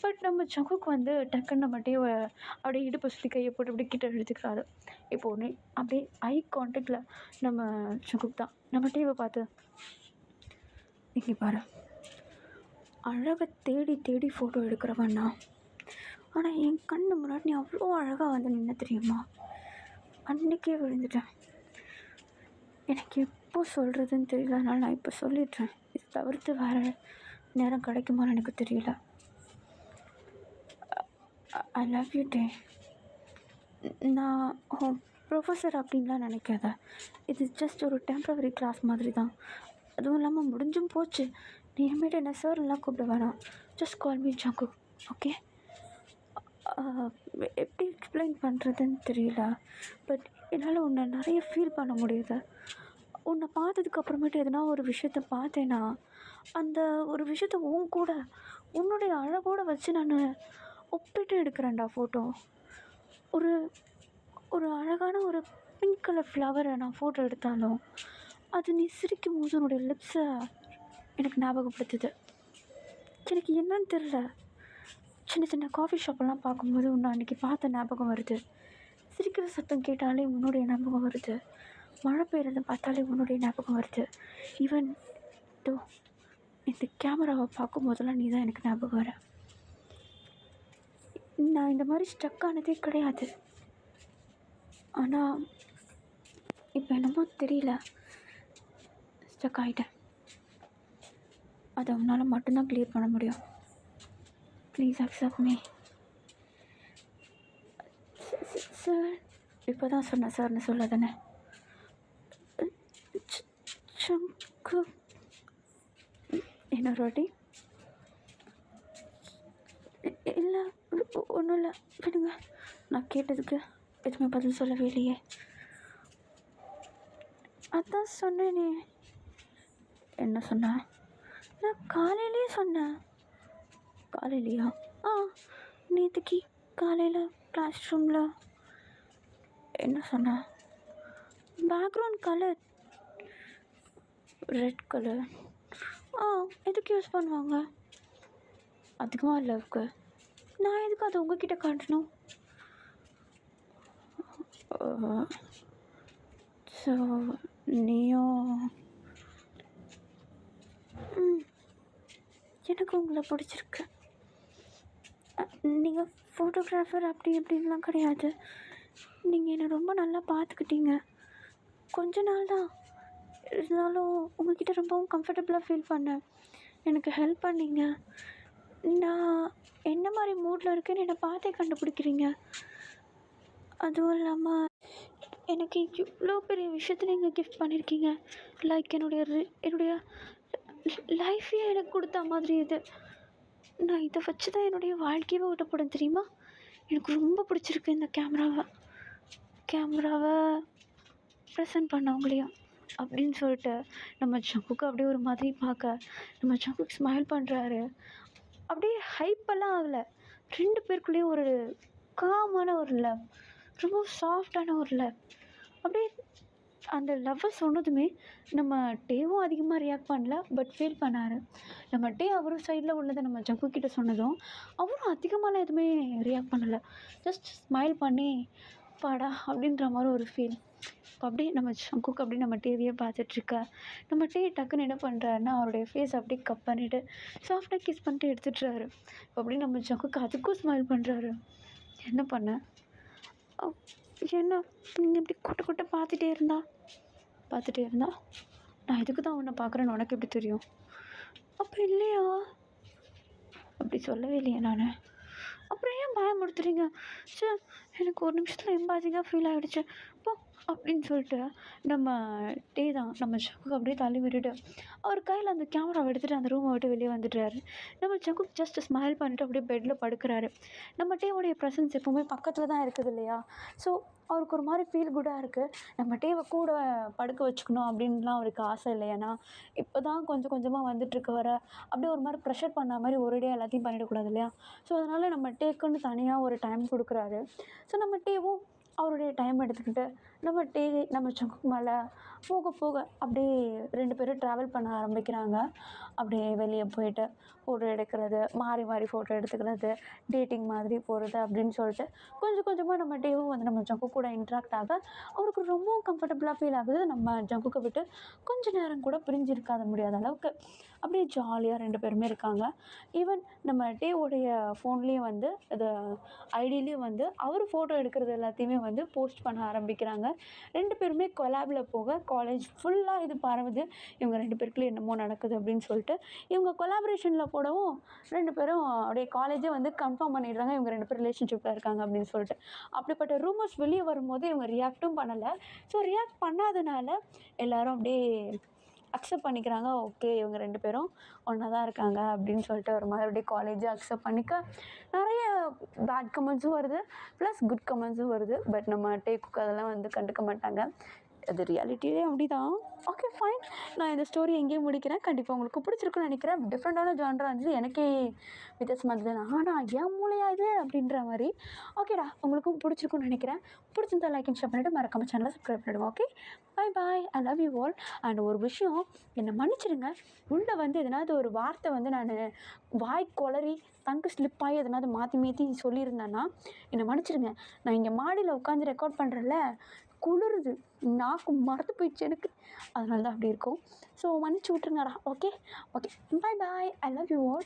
பட் நம்ம ஜங்குக் வந்து டக்குன்னு நம்ம டேவை அப்படியே இடுப்பை சுற்றி கையை போட்டு அப்படியே கிட்ட எடுத்துக்கிறாரு. இப்போ ஒன்று அப்படியே ஐ கான்டாக்டில் நம்ம ஜங்குக் தான் நம்ம டேவை பார்த்து இங்கே பாரு, அழகை தேடி தேடி ஃபோட்டோ எடுக்கிறவண்ணா, ஆனால் என் கண்ணு முன்னாடி நீ அவ்வளோ அழகாக வந்து நின்று தெரியுமா? அன்றைக்கே விழுந்துட்டேன். எனக்கு எப்போ சொல்கிறதுன்னு தெரியல, அதனால் நான் இப்போ சொல்லிடுறேன். இது தவிர்த்து வேறு நேரம் கிடைக்குமான்னு எனக்கு தெரியல. ஐ லவ் யூ டே. நான் ப்ரொஃபஸர் அப்படின்லாம் நினைக்காத. இது ஜஸ்ட் ஒரு டெம்ப்ரவரி கிளாஸ் மாதிரி தான். அதுவும் இல்லாமல் முடிஞ்சும் போச்சு. நீ இனிமேட்டு என்ன சார்லாம் கூப்பிட வேணாம். Just call me Jungkook, okay? எப்படி எக்ஸ்பிளைன் பண்ணுறதுன்னு தெரியல, பட் என்னால் உன்னை நிறைய ஃபீல் பண்ண முடியுது. உன்னை பார்த்ததுக்கப்புறமேட்டு எதனா ஒரு விஷயத்த பார்த்தேன்னா அந்த ஒரு விஷயத்த உன் கூட உன்னுடைய அழகோடு வச்சு நான் ஒப்பிட்டு எடுக்கிறேன்டா ஃபோட்டோ. ஒரு ஒரு அழகான ஒரு பிங்க் கலர் ஃப்ளவரை நான் ஃபோட்டோ எடுத்தாலும் அது நீ சிரிக்கும் போது உன்னுடைய லிப்ஸை எனக்கு ஞாபகப்படுத்துது. எனக்கு என்னன்னு தெரில, சின்ன சின்ன காஃபி ஷாப்பெல்லாம் பார்க்கும்போது உன்னை அன்றைக்கி பார்த்த ஞாபகம் வருது. சிரிக்கிற சத்தம் கேட்டாலே உன்னுடைய ஞாபகம் வருது. மழை பெய்கிறத பார்த்தாலே உன்னுடைய ஞாபகம் வருது. ஈவன் டோ இந்த கேமராவை பார்க்கும் போதெல்லாம் நீ தான் எனக்கு ஞாபகம் வர. நான் இந்த மாதிரி ஸ்டக் ஆனதே கிடையாது. ஆனால் இப்போ என்னமோ தெரியல, ஸ்டக் ஆகிட்டேன். அதை உன்னால் மட்டும்தான் க்ளியர் பண்ண முடியும். Please accept me. சார், இப்போ தான் சொன்னேன் சார்னு சொல்ல தானே. சங்கு, இன்னொரு வாட்டி. இல்லை, ஒன்றும் இல்லை, விடுங்க. நான் கேட்டதுக்கு எதுவுமே பதில் சொல்லவே இல்லையே. அதான் சொன்னேனே. என்ன சொன்ன? நான் காலையிலே சொன்னேன். காலையிலையா? நேற்றுக்கு காலையில் கிளாஸ் ரூமில். என்ன சொன்ன? Background colour red colour. எதுக்கு யூஸ் பண்ணுவாங்க? அதிகமாக லவ்க்கு. நான் எதுக்கு அதை உங்ககிட்ட காட்டணும்? ஸோ நீயும் எனக்கு உங்களை பிடிச்சிருக்கு. நீங்கள் ஃபோட்டோகிராஃபர் அப்படி இப்படின்லாம் கிடையாது. நீங்கள் என்னை ரொம்ப நல்லா பார்த்துக்கிட்டீங்க. கொஞ்ச நாள் தான் இருந்தாலும் உங்கள்கிட்ட ரொம்பவும் கம்ஃபர்டபுளாக ஃபீல் பண்ணேன். எனக்கு ஹெல்ப் பண்ணீங்க. நான் என்ன மாதிரி மூடில் இருக்கேன்னு என்னை பார்த்தே கண்டுபிடிக்கிறீங்க. அதுவும் இல்லாமல் எனக்கு இவ்வளோ பெரிய விஷயத்தில் நீங்கள் கிஃப்ட் பண்ணியிருக்கீங்க. லைக் என்னுடைய லைஃப்பையே எனக்கு கொடுத்த மாதிரி இது. நான் இதை வச்சு தான் என்னுடைய வாழ்க்கையவே ஓட்டப்படும் தெரியுமா. எனக்கு ரொம்ப பிடிச்சிருக்கு இந்த கேமராவை ப்ரெசென்ட் பண்ணவங்களையும் அப்படின்னு சொல்லிட்டு நம்ம ஜங்குக்கு அப்படியே ஒரு மாதிரி பார்க்க நம்ம ஜங்குக்கு ஸ்மைல் பண்ணுறாரு. அப்படியே ஹைப்பெல்லாம் ஆகலை. 2 பேருக்குள்ளேயும் ஒரு காமான ஒரு லவ், ரொம்ப சாஃப்டான ஒரு லவ். அப்படியே அந்த லவ்வை சொன்னதுமே நம்ம டேவும் அதிகமாக ரியாக்ட் பண்ணல, பட் ஃபீல் பண்ணார். நம்ம டே அவரும் சைடில் உள்ளதை நம்ம ஜங்கு கிட்ட சொன்னதும் அவரும் அதிகமாகலாம் எதுவுமே ரியாக்ட் பண்ணலை. ஜஸ்ட் ஸ்மைல் பண்ணி பாடா அப்படின்ற மாதிரி ஒரு ஃபீல். இப்போ அப்படியே நம்ம ஜங்குக்கு அப்படியே நம்ம டேவியே பார்த்துட்ருக்க நம்ம டே டக்குன்னு என்ன பண்ணுறாருன்னா அவருடைய ஃபேஸ் அப்படியே கப் பண்ணிவிட்டு சாஃப்டாக கிஸ் பண்ணிட்டு எடுத்துட்டுறாரு. இப்போ அப்படியே நம்ம ஜங்குக்கு அதுக்கும் ஸ்மைல் பண்ணுறாரு. என்ன பண்ண? என்ன நீங்கள் இப்படி கூட்ட பார்த்துட்டே இருந்தா நான் இதுக்கு தான் உன்னை பார்க்குறேன்னு உனக்கு எப்படி தெரியும்? அப்போ இல்லையா? அப்படி சொல்லவே இல்லையா நான்? அப்புறம் ஏன் பயமுறுத்துறீங்க? சார், எனக்கு ஒரு நிமிஷத்தில் எம்பாசிங்காக ஃபீல் ஆகிடுச்சு அப்போ அப்படின்னு சொல்லிட்டு நம்ம டே தான் நம்ம ஜங்குக்கு அப்படியே தள்ளி விட்டுட்டு அவர் கையில் அந்த கேமராவை எடுத்துகிட்டு அந்த ரூமை விட்டு வெளியே வந்துடுறாரு. நம்ம ஜங்குக்கு ஜஸ்ட் ஸ்மைல் பண்ணிட்டு அப்படியே பெட்டில் படுக்கிறாரு. நம்ம டேவோடைய ப்ரெசன்ஸ் எப்போவுமே பக்கத்தில் தான் இருக்குது இல்லையா. ஸோ அவருக்கு ஒரு மாதிரி ஃபீல் குட்டாக இருக்குது. நம்ம டேவை கூட படுக்க வச்சுக்கணும் அப்படின்லாம் அவருக்கு ஆசை இல்லை. ஏன்னா இப்போ தான் கொஞ்சம் கொஞ்சமாக வந்துட்டுருக்க வர அப்படியே ஒரு மாதிரி ப்ரெஷர் பண்ண மாதிரி ஒரேடியாக எல்லாத்தையும் பண்ணிடக்கூடாது இல்லையா. ஸோ அதனால் நம்ம டேக்குன்னு தனியாக ஒரு டைம் கொடுக்குறாரு. ஸோ நம்ம டேவும் அவருடைய டைம் எடுத்துக்கிட்டு நம்ம ஜங்குக்கு மேலே போக அப்படியே 2 பேரும் ட்ராவல் பண்ண ஆரம்பிக்கிறாங்க. அப்படியே வெளியே போயிட்டு ஃபோட்டோ எடுக்கிறது, மாறி ஃபோட்டோ எடுத்துக்கிறது, டேட்டிங் மாதிரி போகிறது அப்படின்னு சொல்லிட்டு கொஞ்சம் கொஞ்சமாக நம்ம டேவும் வந்து நம்ம ஜங்கு கூட இன்ட்ராக்ட் ஆக அவருக்கு ரொம்பவும் கம்ஃபர்டபுளாக ஃபீல் ஆகுது. நம்ம ஜங்குக்கு விட்டு கொஞ்சம் நேரம் கூட பிரிஞ்சிருக்காத முடியாத அளவுக்கு அப்படியே ஜாலியாக 2 பேருமே இருக்காங்க. ஈவன் நம்ம டேவோடைய ஃபோன்லேயும் வந்து அது ஐடியிலையும் வந்து அவர் ஃபோட்டோ எடுக்கிறது எல்லாத்தையுமே வந்து போஸ்ட் பண்ண ஆரம்பிக்கிறாங்க. 2 பேருமே கொலாபில் போக காலேஜ் ஃபுல்லாக இது பரவுது. இவங்க 2 பேருக்குள்ளே என்னமோ நடக்குது அப்படின்னு சொல்லிட்டு இவங்க கொலாபரேஷனில் போடவும் 2 பேரும் அப்படியே காலேஜே வந்து கன்ஃபார்ம் பண்ணிடுறாங்க இவங்க 2 பேரும் ரிலேஷன்ஷிப்பில் இருக்காங்க அப்படின்னு சொல்லிட்டு. அப்படிப்பட்ட ரூமர்ஸ் வெளியே வரும்போது இவங்க ரியாக்டும் பண்ணலை. ஸோ ரியாக்ட் பண்ணாதனால எல்லோரும் அப்படியே அக்செப்ட் பண்ணிக்கிறாங்க. ஓகே, இவங்க 2 பேரும் ஒன்றா தான் இருக்காங்க அப்படின்னு சொல்லிட்டு ஒரு மாதிரி அப்படியே காலேஜே அக்செப்ட் பண்ணிக்க நிறைய பேட் கமெண்ட்ஸும் வருது, ப்ளஸ் குட் கமெண்ட்ஸும் வருது. பட் நம்ம டேக்குக்கு அதெல்லாம் வந்து கண்டுக்க மாட்டாங்க. அது ரியாலிட்டியே அப்படி தான். Okay, fine. நான் இந்த ஸ்டோரி எங்கேயும் முடிக்கிறேன். கண்டிப்பாக உங்களுக்கு பிடிச்சிருக்குன்னு நினைக்கிறேன். டிஃப்ரெண்ட்டான ஜான்ரா இருந்துச்சு. எனக்கே வித்தியாசமாக இருந்தது. ஏன் மூளையா இது அப்படின்ற மாதிரி. ஓகேடா, உங்களுக்கும் பிடிச்சிருக்குன்னு நினைக்கிறேன். பிடிச்சிருந்தா லைக் அண்ட் ஷேர் பண்ணிவிட்டு மறக்காம சேனலை சப்ஸ்கிரைப் பண்ணிவிடுங்க. Okay, bye. I love you all. And ஒரு விஷயம், என்னை மன்னிச்சிடுங்க. உள்ளே வந்து எதனாவது ஒரு வார்த்தை வந்து நான் வாய் கொளறி தங்கு ஸ்லிப்பாகி எதனாவது மாற்றி சொல்லியிருந்தேன்னா என்னை மன்னிச்சிடுங்க. நான் இங்கே மாடியில் உட்காந்து ரெக்கார்ட் பண்ணுறேன்ல, குளிருது, நாக்கு மறந்து போயிடுச்சு எனக்கு. அதனால தான் அப்படி இருக்கும். ஸோ மன்னிச்சு விட்ருங்கடா. Okay, bye. I love you all.